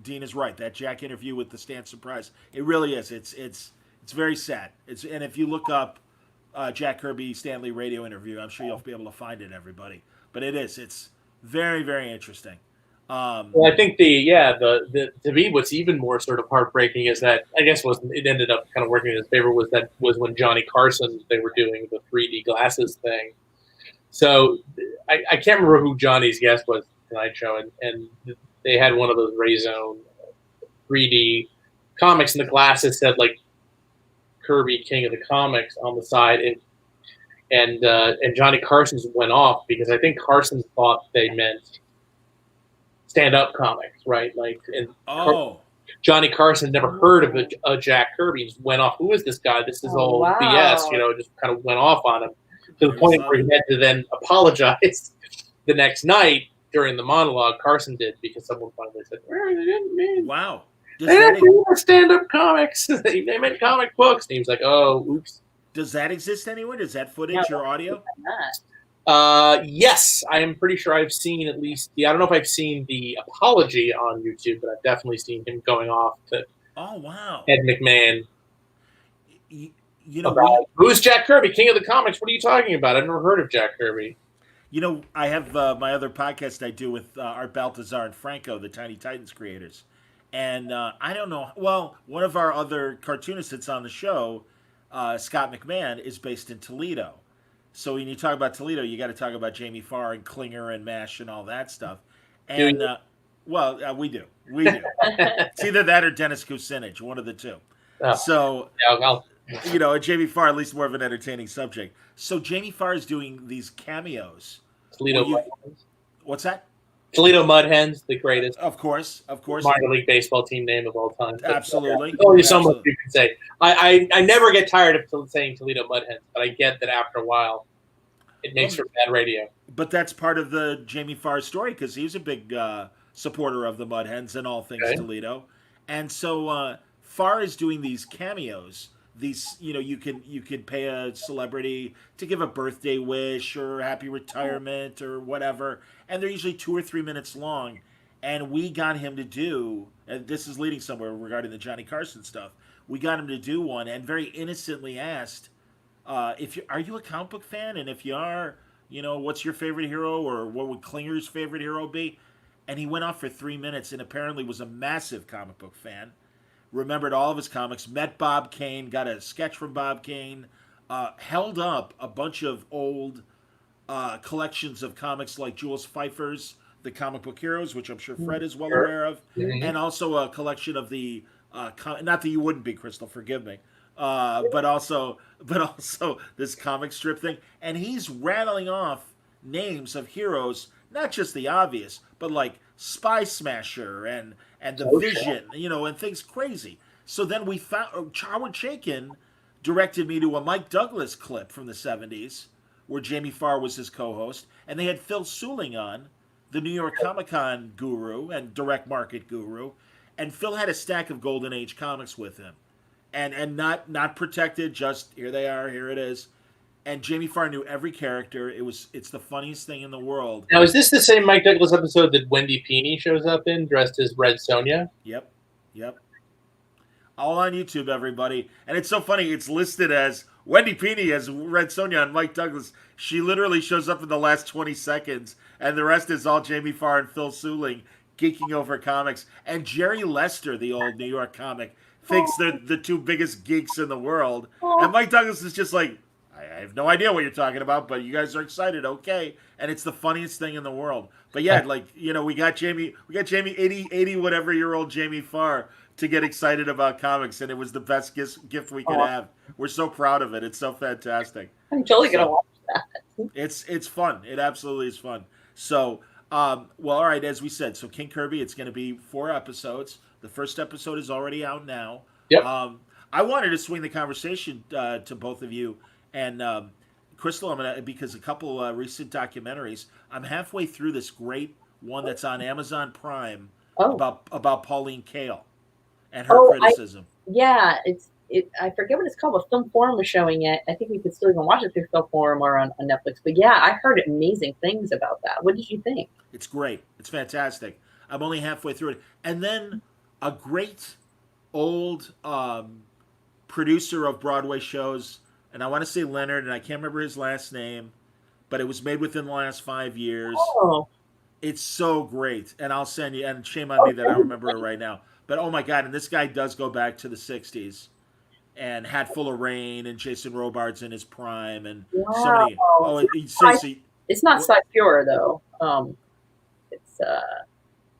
Dean is right. That Jack interview with the Stan surprise, it really is. It's very sad. And if you look up Jack Kirby Stanley radio interview, I'm sure you'll be able to find it, everybody. But it's very very interesting. Well, I think the to me what's even more sort of heartbreaking is that I guess it ended up kind of working in his favor was when Johnny Carson, they were doing the 3D glasses thing. So I can't remember who Johnny's guest was tonight show, and they had one of those Rayzone 3D comics, and the glasses said like Kirby King of the Comics on the side, and Johnny Carson's went off because I think Carson thought they meant stand-up comics, right? Like, and Oh, Johnny Carson never heard of a Jack Kirby. Just went off. Who is this guy? This is all wow. BS. Just kind of went off on him to the I point saw where he that. had to then apologize the next night during the monologue. Carson did, because someone finally said, "Well, they didn't mean Wow. Does they that didn't mean stand-up comics. They meant comic books." And he was like, "Oh, oops." does that exist anywhere? Is that footage or audio? Yes, I am pretty sure I've seen at least I don't know if I've seen the apology on YouTube, but I've definitely seen him going off to Oh wow. Ed McMahon You, you know about we who's Jack Kirby, King of the Comics. What are you talking about? I've never heard of Jack Kirby. I have my other podcast I do with Art Baltazar and Franco, the Tiny Titans creators, and I don't know. Well, one of our other cartoonists that's on the show, Scott McMahon, is based in Toledo. So when you talk about Toledo, you got to talk about Jamie Farr and Klinger and Mash and all that stuff. Do And we do. It's either that or Dennis Kucinich, one of the two. oh, So I'll Jamie Farr, at least more of an entertaining subject. So Jamie Farr is doing these cameos. Toledo Well, Mud Hens. What's that? Toledo Mud Hens, the greatest Of course, minor league baseball team name of all time. absolutely. There's only so much Absolutely. you can say. I never get tired of saying Toledo Mud Hens, but I get that after a while it makes for bad radio. But that's part of the Jamie Farr story because he's a big supporter of the Mud Hens and all things Okay. Toledo. And so Farr is doing these cameos. These, you can pay a celebrity to give a birthday wish or happy retirement or whatever, and they're usually 2 or 3 minutes long. And we got him to do, and this is leading somewhere regarding the Johnny Carson stuff. We got him to do one, and very innocently asked, if you are you a comic book fan, and if you are, what's your favorite hero, or what would Klinger's favorite hero be? And he went off for 3 minutes, and apparently was a massive comic book fan. Remembered all of his comics. Met Bob Kane, got a sketch from Bob Kane. Held up a bunch of old collections of comics like Jules Pfeiffer's The Comic Book Heroes, which I'm sure Fred is well Sure. aware of, Mhm. and also a collection of the not that you wouldn't be, Crystal, forgive me, but also this comic strip thing, and he's rattling off names of heroes, not just the obvious, but like Spy Smasher and the Vision, and things crazy. So then we found Howard Chaykin directed me to a Mike Douglas clip from the '70s where Jamie Farr was his co-host, and they had Phil Suling on, the New York Comic Con guru and direct market guru, and Phil had a stack of Golden Age comics with him, and not protected, just here they are, here it is. And Jamie Farr knew every character. It's the funniest thing in the world. Now, is this the same Mike Douglas episode that Wendy Peeney shows up in, dressed as Red Sonja? Yep, yep. All on YouTube, everybody. And it's so funny. It's listed as Wendy Peeney as Red Sonja and Mike Douglas. She literally shows up in the last 20 seconds, and the rest is all Jamie Farr and Phil Suling geeking over comics. And Jerry Lester, the old New York comic, thinks they're the two biggest geeks in the world. And Mike Douglas is just like, I have no idea what you're talking about, but you guys are excited, okay? And it's the funniest thing in the world. But yeah, we got Jamie 80 whatever year old Jamie Farr to get excited about comics, and it was the best gift we could have. We're so proud of it. It's so fantastic. I'm totally gonna watch that. It's fun. It absolutely is fun. So, all right, as we said, so King Kirby, it's going to be 4 episodes. The first episode is already out now. Yep. I wanted to swing the conversation to both of you and Crystal. I'm gonna because a couple recent documentaries. I'm halfway through this great one that's on Amazon Prime Oh, about Pauline Kael and her oh, criticism. yeah, I forget what it's called, but Film Forum was showing it. I think we could still even watch it through Film Forum or on Netflix. But yeah, I heard amazing things about that. What did you think? It's great. It's fantastic. I'm only halfway through it, and then a great old producer of Broadway shows, and I want to say Leonard, and I can't remember his last name, but it was made within the last 5 years. Oh, It's so great, and I'll send you. And shame on me that I don't remember it right now. But oh my god! And this guy does go back to the '60s, and Hatful of Rain, and Jason Robards in his prime, and so wow. many. Oh, seriously, It's not sci pure though. It's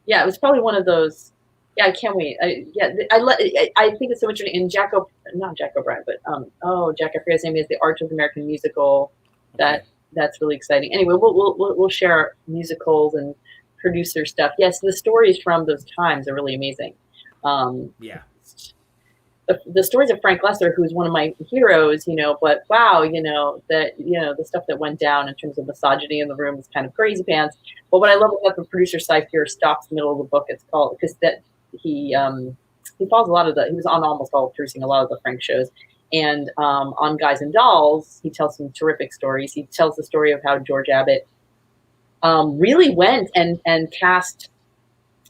yeah, it was probably one of those. Yeah, I can't wait. I think it's so interesting. And not Jack O'Brien, but Jack, I forget his name. Is the Art of American Musical. okay, That's really exciting. Anyway, we'll share musicals and producer stuff. Yes, the stories from those times are really amazing. Um, yeah, the stories of Frank Lesser, who's one of my heroes, but wow, the stuff that went down in terms of misogyny in the room is kind of crazy pants. But what I love about the producer side here stops in the middle of the book. It's called because that he follows he was on almost all producing a lot of the Frank shows. And on Guys and Dolls, he tells some terrific stories. He tells the story of how George Abbott really went and cast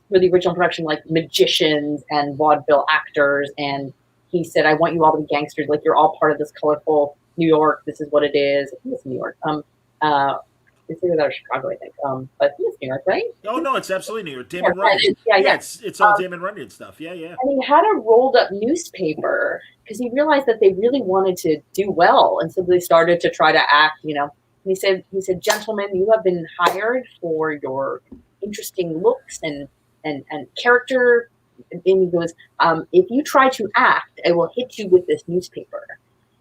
for the original production like magicians and vaudeville actors, and he said, I want you all to be gangsters, like you're all part of this colorful New York, this is what it is. I think it's New York. It's either that or Chicago, I think. But I think it's New York, right? oh no, it's absolutely New York. Yeah, Damon Runyon. yeah, Yeah, yeah. it's all Damon Runyon stuff. Yeah, yeah. And he had a rolled up newspaper because he realized that they really wanted to do well, and so they started to try to act. And he said, gentlemen, you have been hired for your interesting looks and character. And he goes, if you try to act, I will hit you with this newspaper.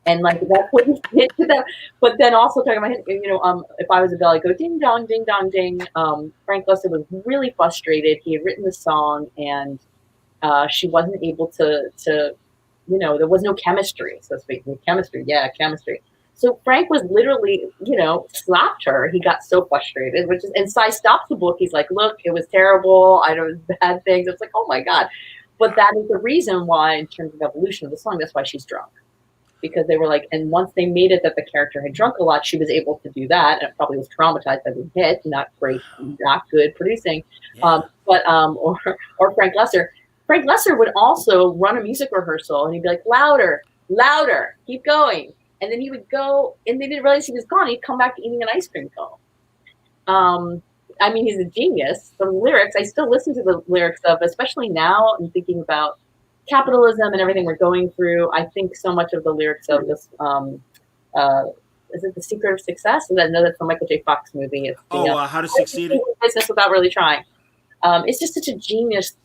And like that's what he did to them. But then also talking about if I was a bell, I'd go ding dong, ding dong, ding. Frank Lesser was really frustrated. He had written the song, and she wasn't able to there was no chemistry, so to speak. Chemistry. So Frank was literally, slapped her. He got so frustrated, and Cy stops the book. He's like, look, it was terrible. I know bad things. It's like, oh my God. But that is the reason why, in terms of evolution of the song, that's why she's drunk. Because they were like, and once they made it that the character had drunk a lot, she was able to do that. And it probably was traumatized by the hit, not great, not good producing. Yeah. Or Frank Lesser. Frank Lesser would also run a music rehearsal, and he'd be like, louder, louder, keep going. And then he would go, and they didn't realize he was gone. He'd come back eating an ice cream cone. He's a genius. The lyrics, I still listen to the lyrics of, especially now, I'm thinking about capitalism and everything we're going through. I think so much of the lyrics of this, is it The Secret of Success? And then that's the Michael J. Fox movie. It's the, How to Succeed. Business Without Really Trying. It's just such a genius,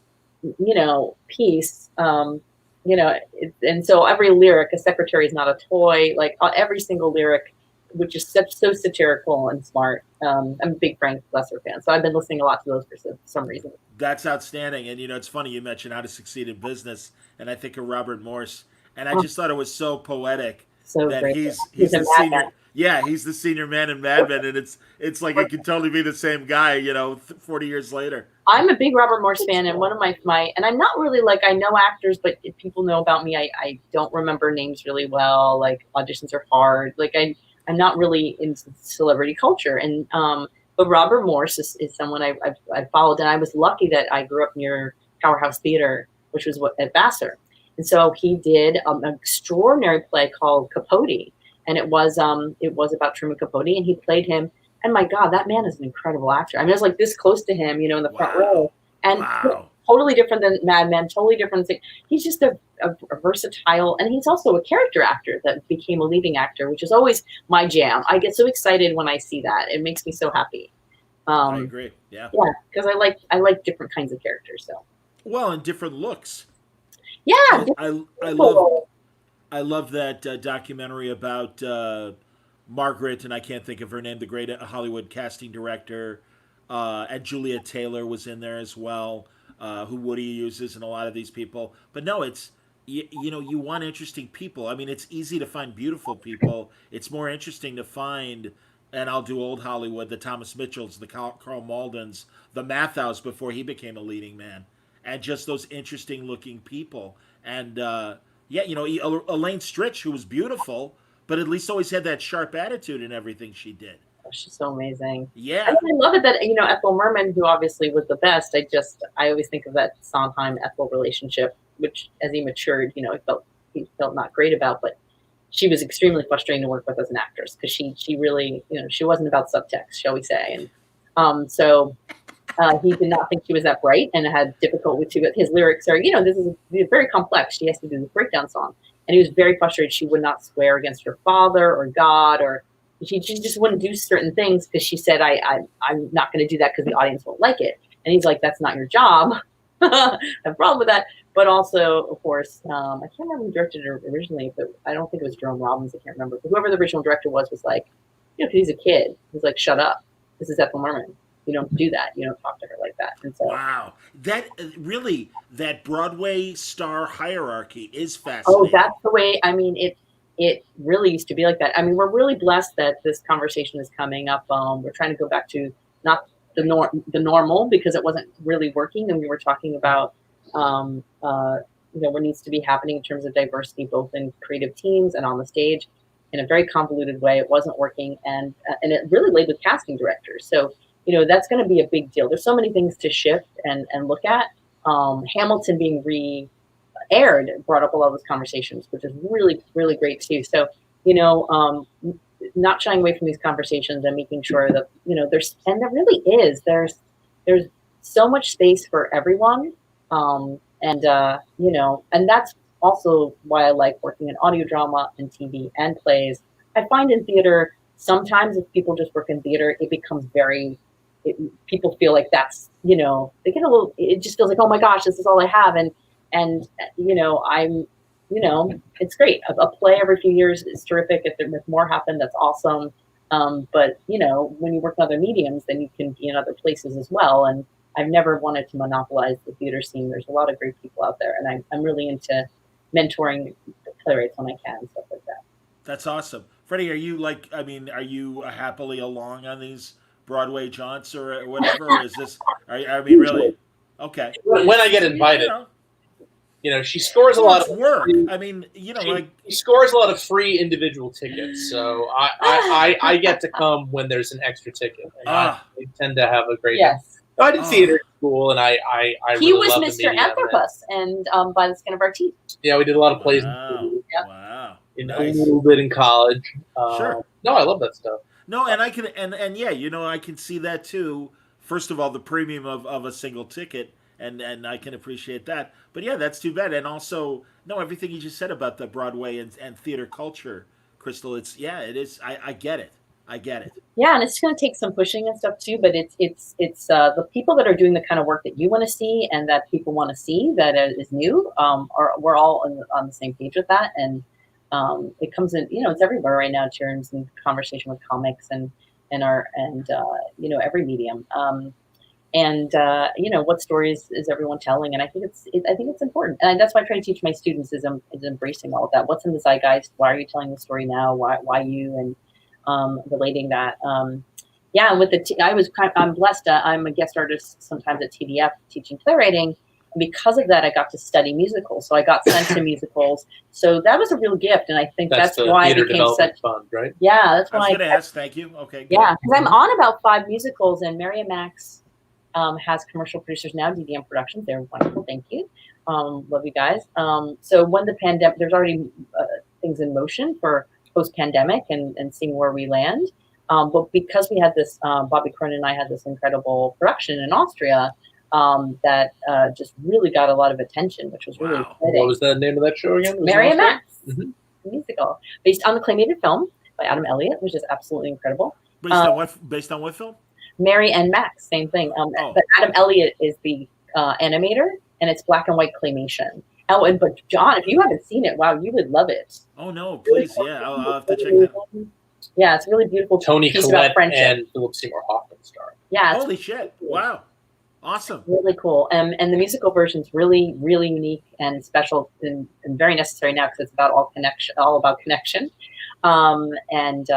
piece. And so every lyric, a secretary is not a toy, like every single lyric, which is so satirical and smart. I'm a big Frank Lesser fan, so I've been listening a lot to those for some reason. That's outstanding. And it's funny you mentioned How to Succeed in Business, and I think of Robert Morse, and I just thought it was so poetic So that great. he's He's a the madman. senior. Yeah, he's the senior man in Mad Men, and it's like it could totally be the same guy, 40 years later. I'm a big Robert Morse fan, and one of my and I'm not really like, I know actors, but if people know about me, I don't remember names really well. Like auditions are hard. Like I'm not really into celebrity culture, and but Robert Morse is someone I followed, and I was lucky that I grew up near Powerhouse Theater, which was at Vassar, and so he did an extraordinary play called Capote, and it was about Truman Capote, and he played him. And my God, that man is an incredible actor. I mean, I was like this close to him, in the front row, and totally different than Mad Men, totally different. He's just a versatile, and he's also a character actor that became a leading actor, which is always my jam. I get so excited when I see that. It makes me so happy. I agree. Yeah. Yeah, because I like different kinds of characters. So. Well, and different looks. Yeah. I love that documentary about Margaret, and I can't think of her name, the great Hollywood casting director, and Julia Taylor was in there as well, who Woody uses, and a lot of these people. But no, it's you want interesting people. I mean, it's easy to find beautiful people. It's more interesting to find, and I'll do old Hollywood, the Thomas Mitchells, the Carl Maldens, the Matthau's before he became a leading man, and just those interesting looking people. And yeah, Elaine Stritch, who was beautiful, but at least always had that sharp attitude in everything she did. Oh, she's so amazing. Yeah. And I love it that, Ethel Merman, who obviously was the best, I always think of that Sondheim-Ethel relationship, which as he matured, he felt not great about, but she was extremely frustrating to work with as an actress because she really, she wasn't about subtext, shall we say. And so he did not think she was that bright and had difficulty with his lyrics are, this is very complex. She has to do this breakdown song. And he was very frustrated. She would not swear against her father or God, or she just wouldn't do certain things because she said, I'm not going to do that because the audience won't like it. And he's like, that's not your job. I have a problem with that. But also, of course, I can't remember who directed it originally, but I don't think it was Jerome Robbins. I can't remember. But whoever the original director was like, because he's a kid. He's like, shut up. This is Ethel Merman. You don't do that. You don't talk to her like that. And so, wow, that Broadway star hierarchy is fascinating. Oh, that's the way. I mean, it really used to be like that. I mean, we're really blessed that this conversation is coming up. We're trying to go back to not the normal because it wasn't really working, and we were talking about what needs to be happening in terms of diversity, both in creative teams and on the stage, in a very convoluted way. It wasn't working, and it really laid with casting directors. So that's going to be a big deal. There's so many things to shift and look at. Hamilton being aired brought up a lot of those conversations, which is really, really great too. So, not shying away from these conversations and making sure that, there really is, there's so much space for everyone. And that's also why I like working in audio drama and TV and plays. I find in theater, sometimes if people just work in theater, it becomes people feel like that's, they get a little, it just feels like, oh my gosh, this is all I have. And it's great. A play every few years is terrific. If more happen, that's awesome. But when you work in other mediums, then you can be in other places as well. And I've never wanted to monopolize the theater scene. There's a lot of great people out there, and I'm really into mentoring playwrights when I can and stuff like that. That's awesome. Freddie, are you happily along on these Broadway jaunts or whatever? Or is this, really? Okay. When I get invited. She scores a lot of work. She scores a lot of free individual tickets, so I get to come when there's an extra ticket. I tend to have a great time. I did theater at school, and I he really was loved Mr. Anthropus, and By the Skin of Our Teeth. Yeah, we did a lot of plays. Wow. A little bit in college. Sure. No, I love that stuff. No, and I can I can see that too. First of all, the premium of a single ticket. And I can appreciate that. But yeah, that's too bad. And also, no, everything you just said about the Broadway and theater culture, Crystal, it is. I get it. Yeah, and it's going to take some pushing and stuff too. But it's the people that are doing the kind of work that you want to see and that people want to see that is new. We're all on the same page with that, and it comes in. It's everywhere right now. It turns in conversation with comics and every medium. What stories is everyone telling? And I think it's important, and that's why I try to teach my students is embracing all of that. What's in the zeitgeist? Why are you telling the story now? Why you? And relating that. And with I'm blessed. I'm a guest artist sometimes at TDF teaching playwriting. And because of that, I got to study musicals. So I got sent to musicals. So that was a real gift, and I think that's why I became such fund, right? Yeah, that's why I was going to ask. Thank you. Okay. Good. Yeah, because I'm on about 5 musicals, and Mary and Max has commercial producers now, DDM Productions. They're wonderful. Thank you. Love you guys. So when the pandemic, there's already things in motion for post-pandemic and seeing where we land. But because we had this, Bobby Cronin and I had this incredible production in Austria that just really got a lot of attention, which was really exciting. What was the name of that show again? Mary and Max, musical, based on the claymated film by Adam Elliott, which is absolutely incredible. Based on what film? Mary and Max, same thing. But Adam Elliott is the animator, and it's black and white claymation. But John, if you haven't seen it, wow, you would love it. Oh no, please, yeah, I'll have to check that out. Yeah, it's really beautiful. Tony Collette and Philip Seymour Hoffman star. Yeah. Holy shit! Wow. Awesome. Really cool. And the musical version is really, really unique and special and very necessary now because it's about all about connection. And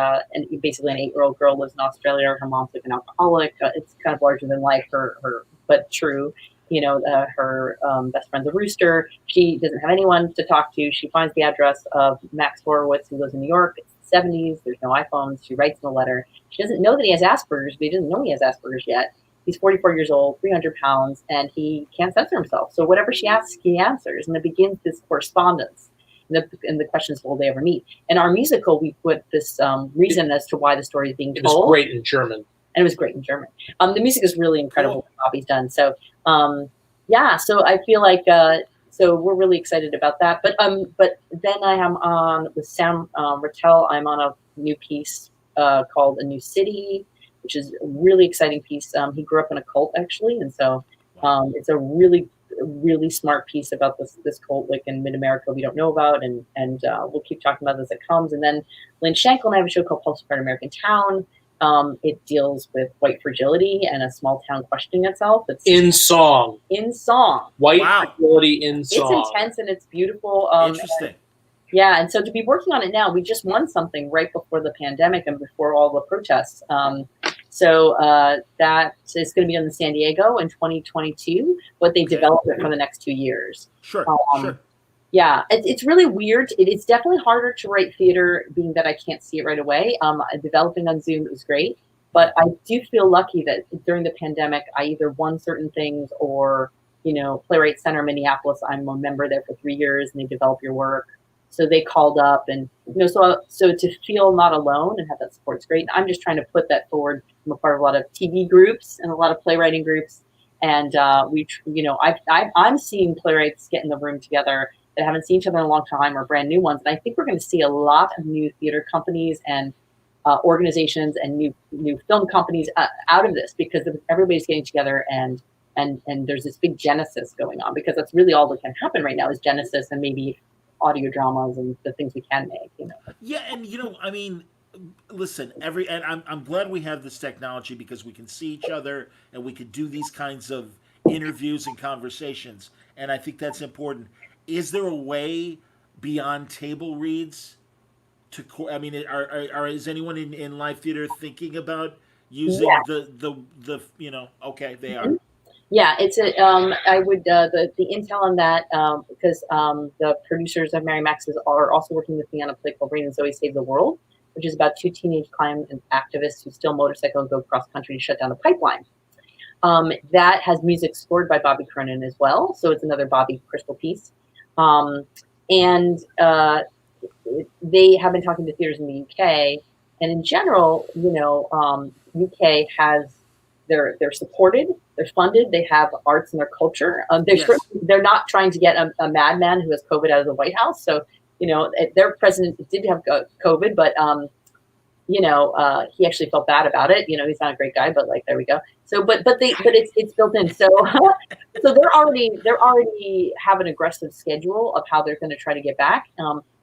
basically an 8-year-old girl lives in Australia. Her mom's like an alcoholic. It's kind of larger than life, her but true. Her best friend's a rooster. She doesn't have anyone to talk to. She finds the address of Max Horowitz, who lives in New York. It's the 70s. There's no iPhones. She writes him a letter. She doesn't know that he has Asperger's, but he doesn't know he has Asperger's yet. He's 44 years old, 300 pounds, and he can't censor himself. So whatever she asks, he answers, and it begins this correspondence. And the question is, will they ever meet? In our musical, we put this reason as to why the story is being told. It was great in German. And it was great in German. The music is really incredible. Cool. What Bobby's done. So, so I feel like so we're really excited about that. But then I am on with Sam Rattel. I'm on a new piece called A New City, which is a really exciting piece. He grew up in a cult actually, and so it's a really smart piece about this cult like in mid-America we don't know about, and we'll keep talking about this as it comes. And then Lynn Shankel and I have a show called Postcard American Town. It deals with white fragility and a small town questioning itself. It's in song. White fragility in song. It's intense and it's beautiful. Interesting. Yeah, and so to be working on it now, we just won something right before the pandemic and before all the protests. So that is going to be in San Diego in 2022, but they developed it for the next 2 years. Sure. Yeah, it's really weird. It's definitely harder to write theater, being that I can't see it right away. Developing on Zoom was great, but I do feel lucky that during the pandemic, I either won certain things or, Playwrights Center Minneapolis, I'm a member there for 3 years, and they develop your work. So they called up, and so to feel not alone and have that support is great. And I'm just trying to put that forward. I'm a part of a lot of TV groups and a lot of playwriting groups, and I'm seeing playwrights get in the room together that haven't seen each other in a long time or brand new ones. And I think we're going to see a lot of new theater companies and organizations and new film companies out of this, because everybody's getting together and there's this big genesis going on, because that's really all that can happen right now is genesis and maybe audio dramas and the things we can make. Yeah, and I mean, listen, and I'm glad we have this technology because we can see each other and we can do these kinds of interviews and conversations, and I think that's important. Is there a way beyond table reads to? I mean, is anyone in live theater thinking about using the Okay, they are. Yeah, it's I would the intel on that because the producers of Mary Max's are also working with me on a play called Rain and Zoe Save the World, which is about 2 teenage climate activists who steal motorcycle and go cross country to shut down a pipeline. That has music scored by Bobby Cronin as well, so it's another Bobby Crystal piece. And they have been talking to theaters in the UK, and in general, UK has they're supported, they're funded, they have arts and their culture. They're not trying to get a madman who has COVID out of the White House. So their president did have COVID, but he actually felt bad about it. He's not a great guy, but there we go. So, but it's built in. So, so they're already have an aggressive schedule of how they're going to try to get back.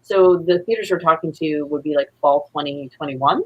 So the theaters we're talking to would be fall 2021,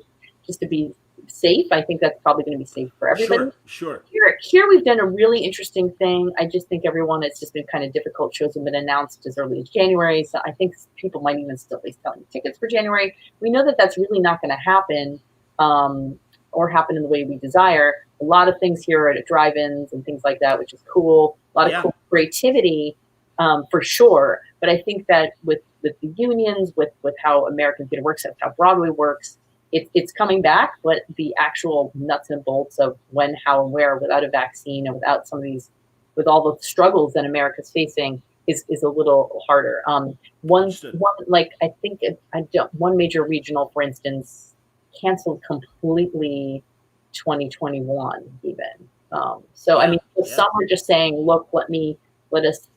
just to be safe. I think that's probably going to be safe for everybody. Sure. Here we've done a really interesting thing. I just think it's just been kind of difficult. Shows have been announced as early as January. So I think people might even still be selling tickets for January. We know that that's really not going to happen or happen in the way we desire. A lot of things here are at drive-ins and things like that, which is cool. A lot of cool creativity for sure. But I think that with the unions, with how American theater works, how Broadway works, it's coming back, but the actual nuts and bolts of when, how, and where, without a vaccine and without some of these, with all the struggles that America's facing, is a little harder. One major regional, for instance, canceled completely 2021 even. Some are just saying, look, let us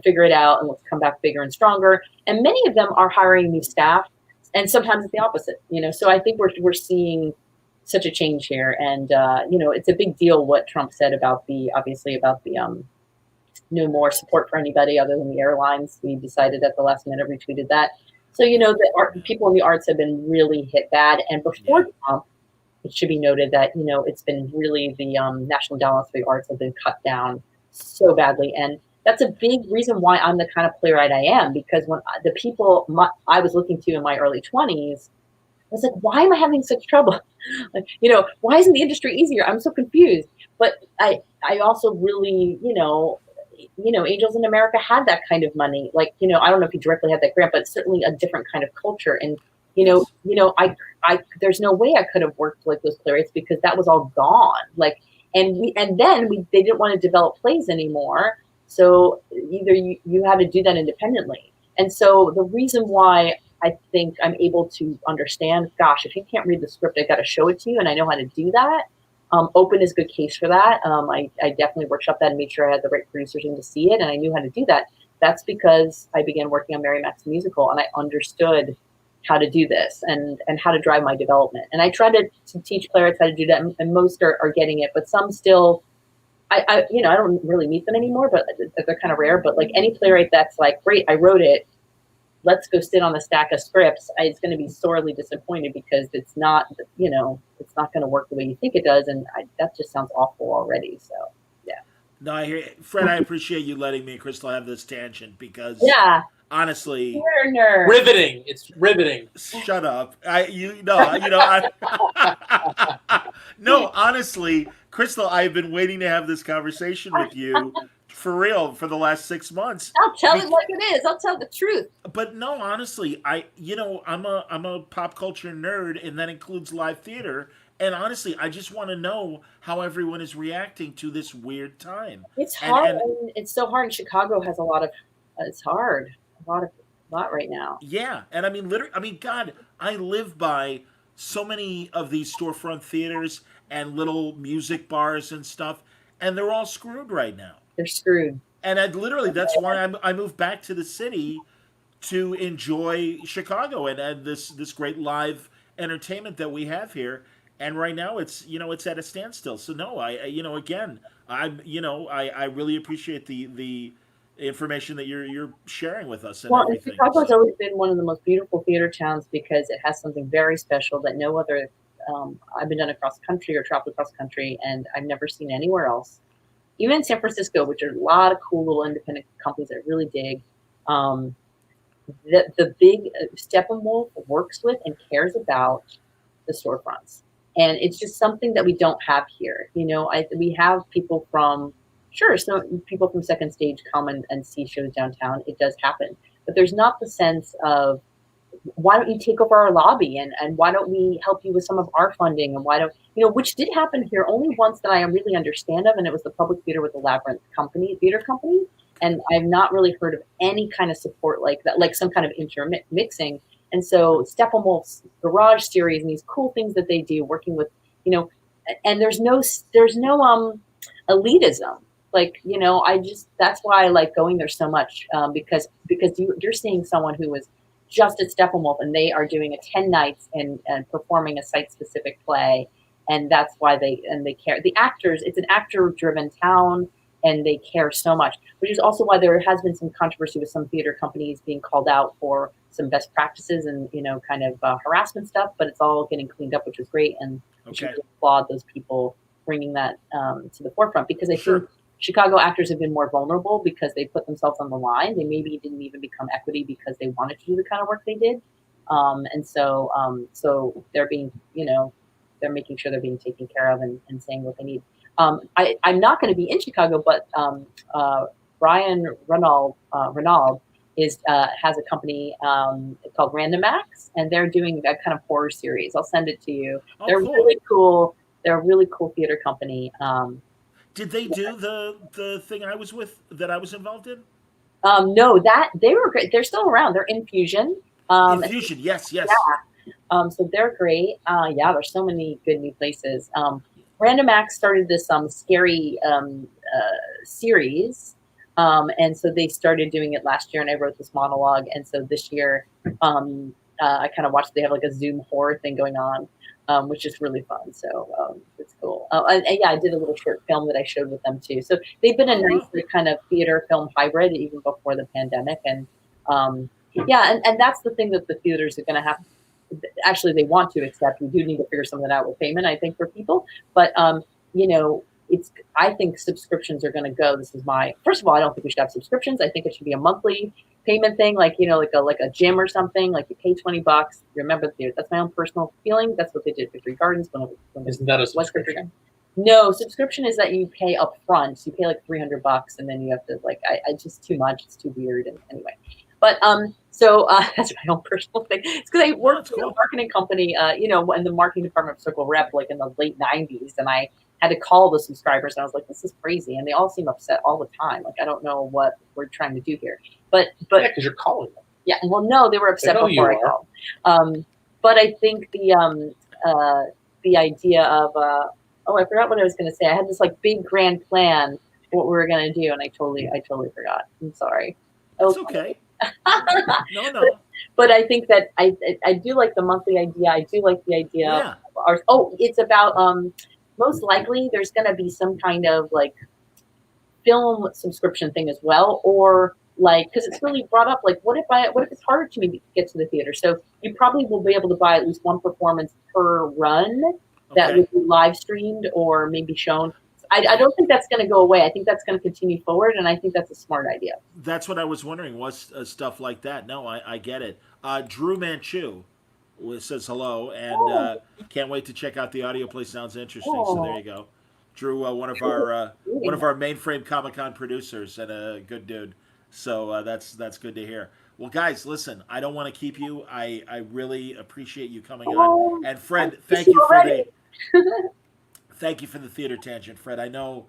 figure it out and let's come back bigger and stronger. And many of them are hiring new staff. And sometimes it's the opposite, So I think we're seeing such a change here, and it's a big deal what Trump said about the no more support for anybody other than the airlines. We decided at the last minute, retweeted that. So the people in the arts have been really hit bad. And before Trump, it should be noted that, it's been really the National Endowments for the Arts have been cut down so badly. And that's a big reason why I'm the kind of playwright I am, because when the people I was looking to in my early 20s, I was like, why am I having such trouble? Like, why isn't the industry easier? I'm so confused. But I also really, Angels in America had that kind of money. Like, I don't know if he directly had that grant, but certainly a different kind of culture. And, Yes. I there's no way I could have worked like those playwrights because that was all gone. Like, and then they didn't want to develop plays anymore. So either you had to do that independently. And so the reason why I think I'm able to understand, gosh, if you can't read the script, I got to show it to you, and I know how to do that. Open is a good case for that. I definitely workshopped that and made sure I had the right producers in to see it, and I knew how to do that. That's because I began working on Mary Mac's musical, and I understood how to do this and how to drive my development. And I try to teach playwrights how to do that, and most are getting it, but some still, I don't really meet them anymore, but they're kind of rare. But like any playwright that's like, great, I wrote it, let's go sit on a stack of scripts, it's going to be sorely disappointed because it's not, it's not going to work the way you think it does. And that just sounds awful already. So, yeah. No, I hear Fred. I appreciate you letting me and Crystal have this tangent because, Yeah. honestly, You're a nerd. Riveting. It's riveting. Shut up. No, honestly, Crystal, I've been waiting to have this conversation with you for real for the last 6 months. I'll tell it like it is. I'll tell the truth. But no, honestly, I'm a pop culture nerd, and that includes live theater. And honestly, I just want to know how everyone is reacting to this weird time. It's hard. And it's so hard. And Chicago has a lot of. It's hard. A lot right now. yeah, and I mean, literally, God, I live by so many of these storefront theaters and little music bars and stuff, and they're all screwed right now. They're screwed. And that's why I moved back to the city to enjoy Chicago and this great live entertainment that we have here. And right now it's at a standstill. So no, again, I really appreciate the information that you're sharing with us and everything. Chicago's always been one of the most beautiful theater towns because it has something very special that no other. I've been done across country or traveled across country, and I've never seen anywhere else. Even in San Francisco, which are a lot of cool little independent companies that I really dig. The big Steppenwolf works with and cares about the storefronts, and it's just something that we don't have here. We have people from. Sure, so people from Second Stage come and see shows downtown. It does happen. But there's not the sense of, why don't you take over our lobby and why don't we help you with some of our funding, and why don't, which did happen here only once that I really understand of, and it was the Public Theater with the Labyrinth theater company. And I've not really heard of any kind of support like that, like some kind of intermixing. And so Steppenwolf's Garage series and these cool things that they do working with, and there's no elitism. Like, that's why I like going there so much, because you're seeing someone who was just at Steppenwolf and they are doing a 10 nights and performing a site-specific play. And that's why they care. The actors, it's an actor-driven town, and they care so much, which is also why there has been some controversy with some theater companies being called out for some best practices and, kind of harassment stuff, but it's all getting cleaned up, which is great. And we should applaud those people bringing that to the forefront, because I think Chicago actors have been more vulnerable because they put themselves on the line. They maybe didn't even become equity because they wanted to do the kind of work they did. And so they're being, they're making sure they're being taken care of and saying what they need. I'm not going to be in Chicago, but Brian Renaud has a company called Random Acts, and they're doing that kind of horror series. I'll send it to you. They're really cool. They're a really cool theater company. Did they do the thing I was involved in? No, that they were great. They're still around. They're Infusion. Infusion, yes. Yeah. So they're great. There's so many good new places. Random Acts started this scary series, and so they started doing it last year. And I wrote this monologue, and so this year, I kind of watched. They have like a Zoom horror thing going on. Which is really fun. So it's cool. And I did a little short film that I showed with them too. So they've been a nice kind of theater film hybrid even before the pandemic. And and that's the thing that the theaters are going to have. actually they want to accept. We do need to figure something out with payment, I think, for people. But I think subscriptions are going to go. First of all, I don't think we should have subscriptions. I think it should be a monthly payment thing, like a gym or something. Like you pay $20. Remember, that's my own personal feeling. That's what they did at Victory Gardens when Isn't that a subscription? No, subscription is that you pay up front. So you pay like $300, and then you have to I just too much. It's too weird. And anyway, but that's my own personal thing. It's because I worked in a marketing company, in the marketing department of Circle Rep, like in the late '90s, and I had to call the subscribers, and I was like, "This is crazy," and they all seem upset all the time. Like, I don't know what we're trying to do here, but yeah, because you're calling them. Yeah, well, no, they were upset before I called. But I think the idea of I forgot what I was going to say. I had this like big grand plan what we were going to do, and I totally forgot. I'm sorry. It's okay. No. But I think that I do like the monthly idea. I do like the idea of it's about most likely there's going to be some kind of like film subscription thing as well, or like, because it's really brought up, like, what if it's harder to maybe get to the theater? So you probably will be able to buy at least one performance per run that would be live streamed or maybe shown. I don't think that's going to go away. I think that's going to continue forward, and I think that's a smart idea. That's what I was wondering, was stuff like that. No, I get it. Drew Manchu says hello, and can't wait to check out the audio play. Sounds interesting. So there you go. Drew, one of our mainframe Comic-Con producers and a good dude. So that's good to hear. Well, guys, listen, I don't want to keep you. I really appreciate you coming on. And Fred, thank you for the theater tangent, Fred. I know,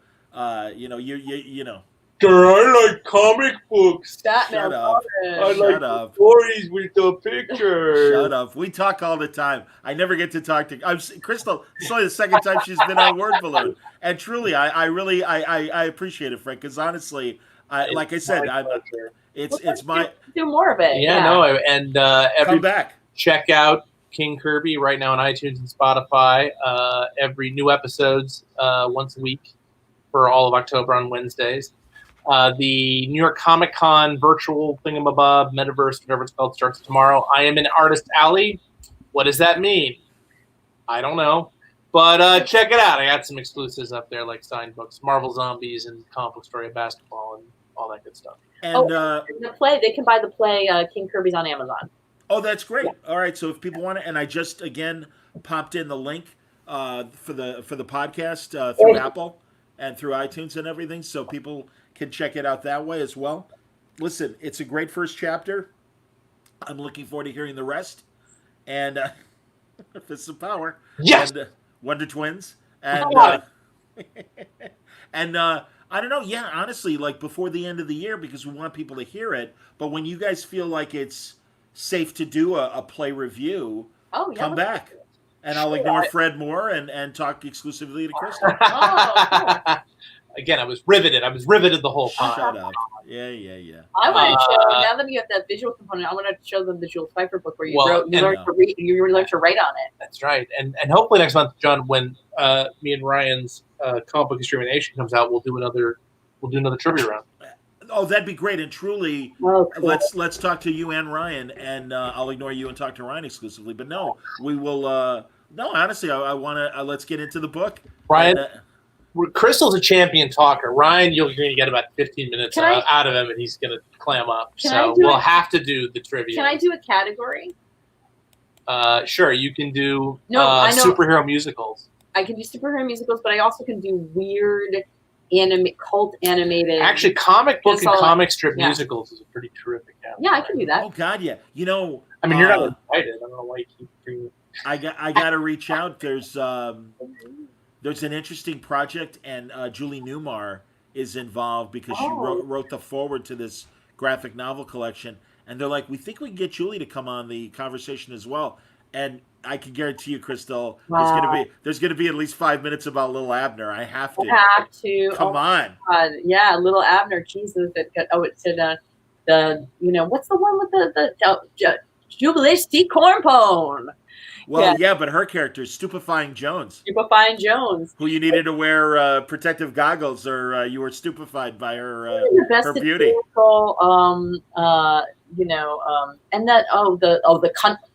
you know. Girl, I like comic books. Shut up. I like stories with the pictures. Shut up. We talk all the time. I never get to talk to Crystal. It's only the second time she's been on Word Balloon, and truly, I really appreciate it, Frank. Because honestly, like I said, it's my do more of it. Yeah. No, and come back. Check out King Kirby right now on iTunes and Spotify. Every new episodes once a week for all of October on Wednesdays. The New York Comic Con virtual thingamabob, metaverse, whatever it's called, starts tomorrow. I am in Artist Alley. What does that mean? I don't know. But check it out. I got some exclusives up there, like signed books, Marvel Zombies, and Comic Book Story of Basketball, and all that good stuff. And the play, they can buy the play King Kirby's on Amazon. Oh, that's great. Yeah. All right, so if people want it, and I just, again, popped in the link for the podcast through Apple and through iTunes and everything, so people can check it out that way as well. Listen, it's a great first chapter. I'm looking forward to hearing the rest. And Fists of Power. Yes! And Wonder Twins. And and I don't know. Yeah, honestly, like before the end of the year, because we want people to hear it. But when you guys feel like it's safe to do a play review, come back. And I'll ignore Fred more and talk exclusively to Crystal. Again, I was riveted. The whole time. Shut up. Yeah. I want to show, now that you have that visual component, I want to show them the Jules Pfeiffer book where you learned to write on it. That's right. And hopefully next month, John, when me and Ryan's Comic Book Extermination comes out, we'll do another trivia round. Oh, that'd be great. And truly, let's talk to you and Ryan, and I'll ignore you and talk to Ryan exclusively. But no, we will. No, honestly, I want to. Let's get into the book. Ryan, Crystal's a champion talker. Ryan, you're going to get about 15 minutes out of him, and he's going to clam up. So we'll have to do the trivia. Can I do a category? Sure, you can do superhero musicals. I can do superhero musicals, but I also can do weird cult animated. Actually, comic book and comic strip musicals is a pretty terrific category. Yeah, I can do that. Oh God, yeah. You know, I mean, you're not invited. I don't know why you keep bringing. I got to reach out. There's an interesting project, and Julie Newmar is involved because she wrote the foreword to this graphic novel collection. And they're like, we think we can get Julie to come on the conversation as well. And I can guarantee you, Crystal, there's gonna be at least 5 minutes about Little Abner. I have to. Come on. God. Yeah, Little Abner. Jesus. It said the what's the one with the Jubilee Cornpone. Well, yeah, but her character is Stupefying Jones. Who you needed to wear protective goggles, or you were stupefied by her beauty. and that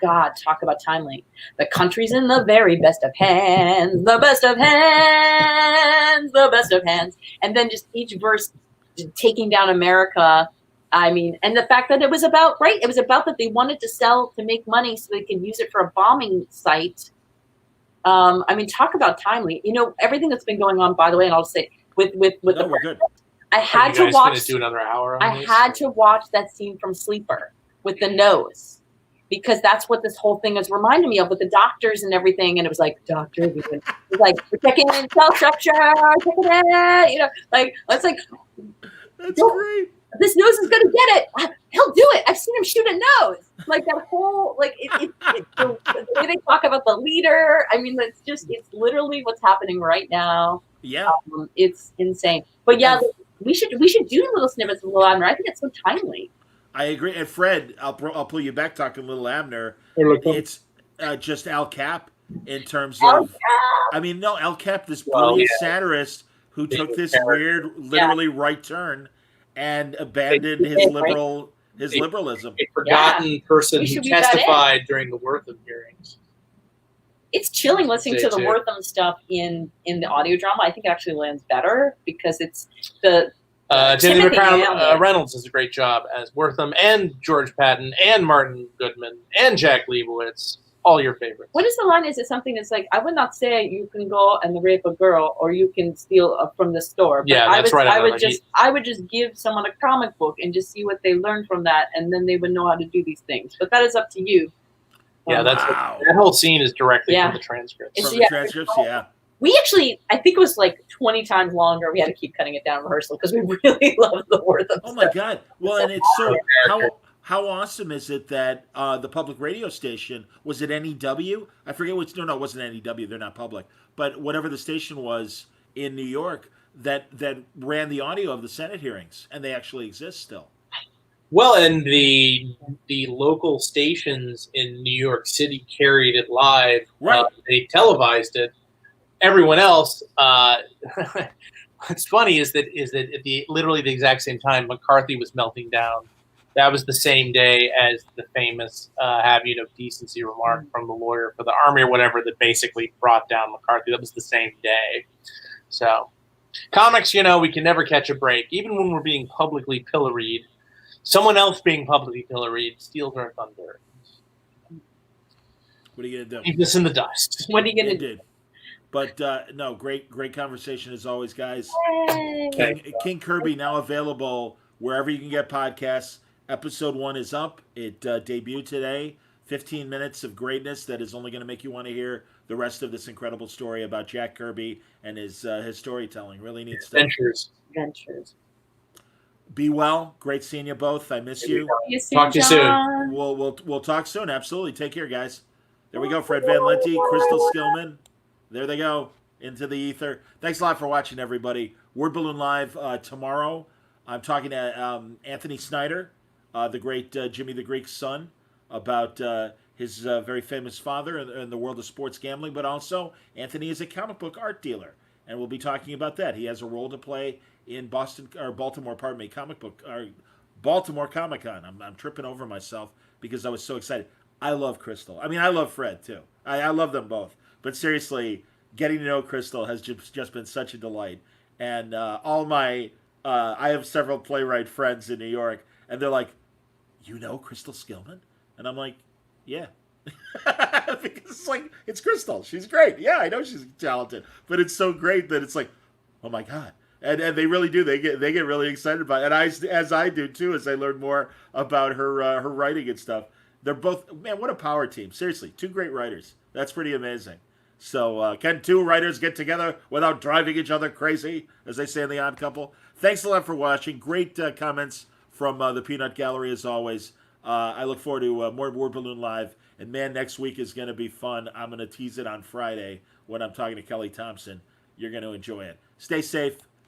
God, talk about timely. The country's in the very best of hands, the best of hands, the best of hands, and then just each verse taking down America. I mean, and the fact that it was about that they wanted to sell to make money so they could use it for a bombing site. I mean, talk about timely. Everything that's been going on, by the way, and I'll say with No, we're good. I had to watch. Do another hour. I had to watch that scene from Sleeper with the nose, because that's what this whole thing is reminding me of, with the doctors and everything. And it was like, doctors, it was like, we're checking in cell structure, checking it, it's like, that's great. This nose is gonna get it. He'll do it. I've seen him shoot a nose. Like that whole, the way they talk about the leader. I mean, it's literally what's happening right now. Yeah, it's insane. But yeah, we should do little snippets of Little Abner. I think it's so timely. I agree. And Fred, I'll pull you back talking Little Abner. It's just Al Cap in terms of. I mean, no, Al Cap, this brilliant satirist who took this weird, literally right turn and abandoned his liberalism. A forgotten person who testified during the Wortham hearings. It's chilling listening to the Wortham stuff in the audio drama. I think it actually lands better because it's the Timothy Reynolds does a great job as Wortham, and George Patton and Martin Goodman and Jack Leibowitz. All your favorites. What is the line? Is it something that's like, I would not say you can go and rape a girl or you can steal from the store. But that's right. I would just give someone a comic book and just see what they learn from that, and then they would know how to do these things. But that is up to you. Yeah, that whole scene is directly from the transcripts. From the transcripts, yeah. We actually, I think it was like 20 times longer. We had to keep cutting it down in rehearsal because we really loved the Wortham stuff. My God. Well, and it's so... How awesome is it that the public radio station, was it NEW? I forget which. No, it wasn't NEW. They're not public. But whatever the station was in New York that ran the audio of the Senate hearings, and they actually exist still. Well, and the local stations in New York City carried it live. Right. They televised it. Everyone else. What's funny is that at literally the exact same time McCarthy was melting down. That was the same day as the famous have you no decency remark from the lawyer for the army or whatever that basically brought down McCarthy. That was the same day. So comics, we can never catch a break. Even when we're being publicly pilloried, someone else being publicly pilloried steals our thunder. What are you going to do? Leave this in the dust. What are you going to do? But no, great conversation as always, guys. Hey. King Kirby now available wherever you can get podcasts. Episode 1 is up. It debuted today. 15 minutes of greatness that is only going to make you want to hear the rest of this incredible story about Jack Kirby and his storytelling. Really neat stuff. Adventures. Be well. Great seeing you both. I miss you. Talk to you soon. We'll talk soon. Absolutely. Take care, guys. There we go. Fred Van Lente, Crystal Skillman. There they go. Into the ether. Thanks a lot for watching, everybody. Word Balloon Live tomorrow. I'm talking to Anthony Snyder, the great Jimmy the Greek's son, about his very famous father in the world of sports gambling, but also Anthony is a comic book art dealer, and we'll be talking about that. He has a role to play in Baltimore Comic-Con. I'm tripping over myself because I was so excited. I love Crystal. I mean, I love Fred, too. I love them both. But seriously, getting to know Crystal has just been such a delight. And I have several playwright friends in New York, and they're like, you know Crystal Skillman? And I'm like, yeah. Because it's Crystal. She's great. Yeah, I know she's talented. But it's so great that it's like, oh my God. And they really do. They get really excited about it. And as I do too, as I learn more about her writing and stuff. They're both, man, what a power team. Seriously, 2 great writers. That's pretty amazing. So can 2 writers get together without driving each other crazy, as they say in The Odd Couple? Thanks a lot for watching. Great comments from the Peanut Gallery, as always. I look forward to more Word Balloon Live. And, man, next week is going to be fun. I'm going to tease it on Friday when I'm talking to Kelly Thompson. You're going to enjoy it. Stay safe.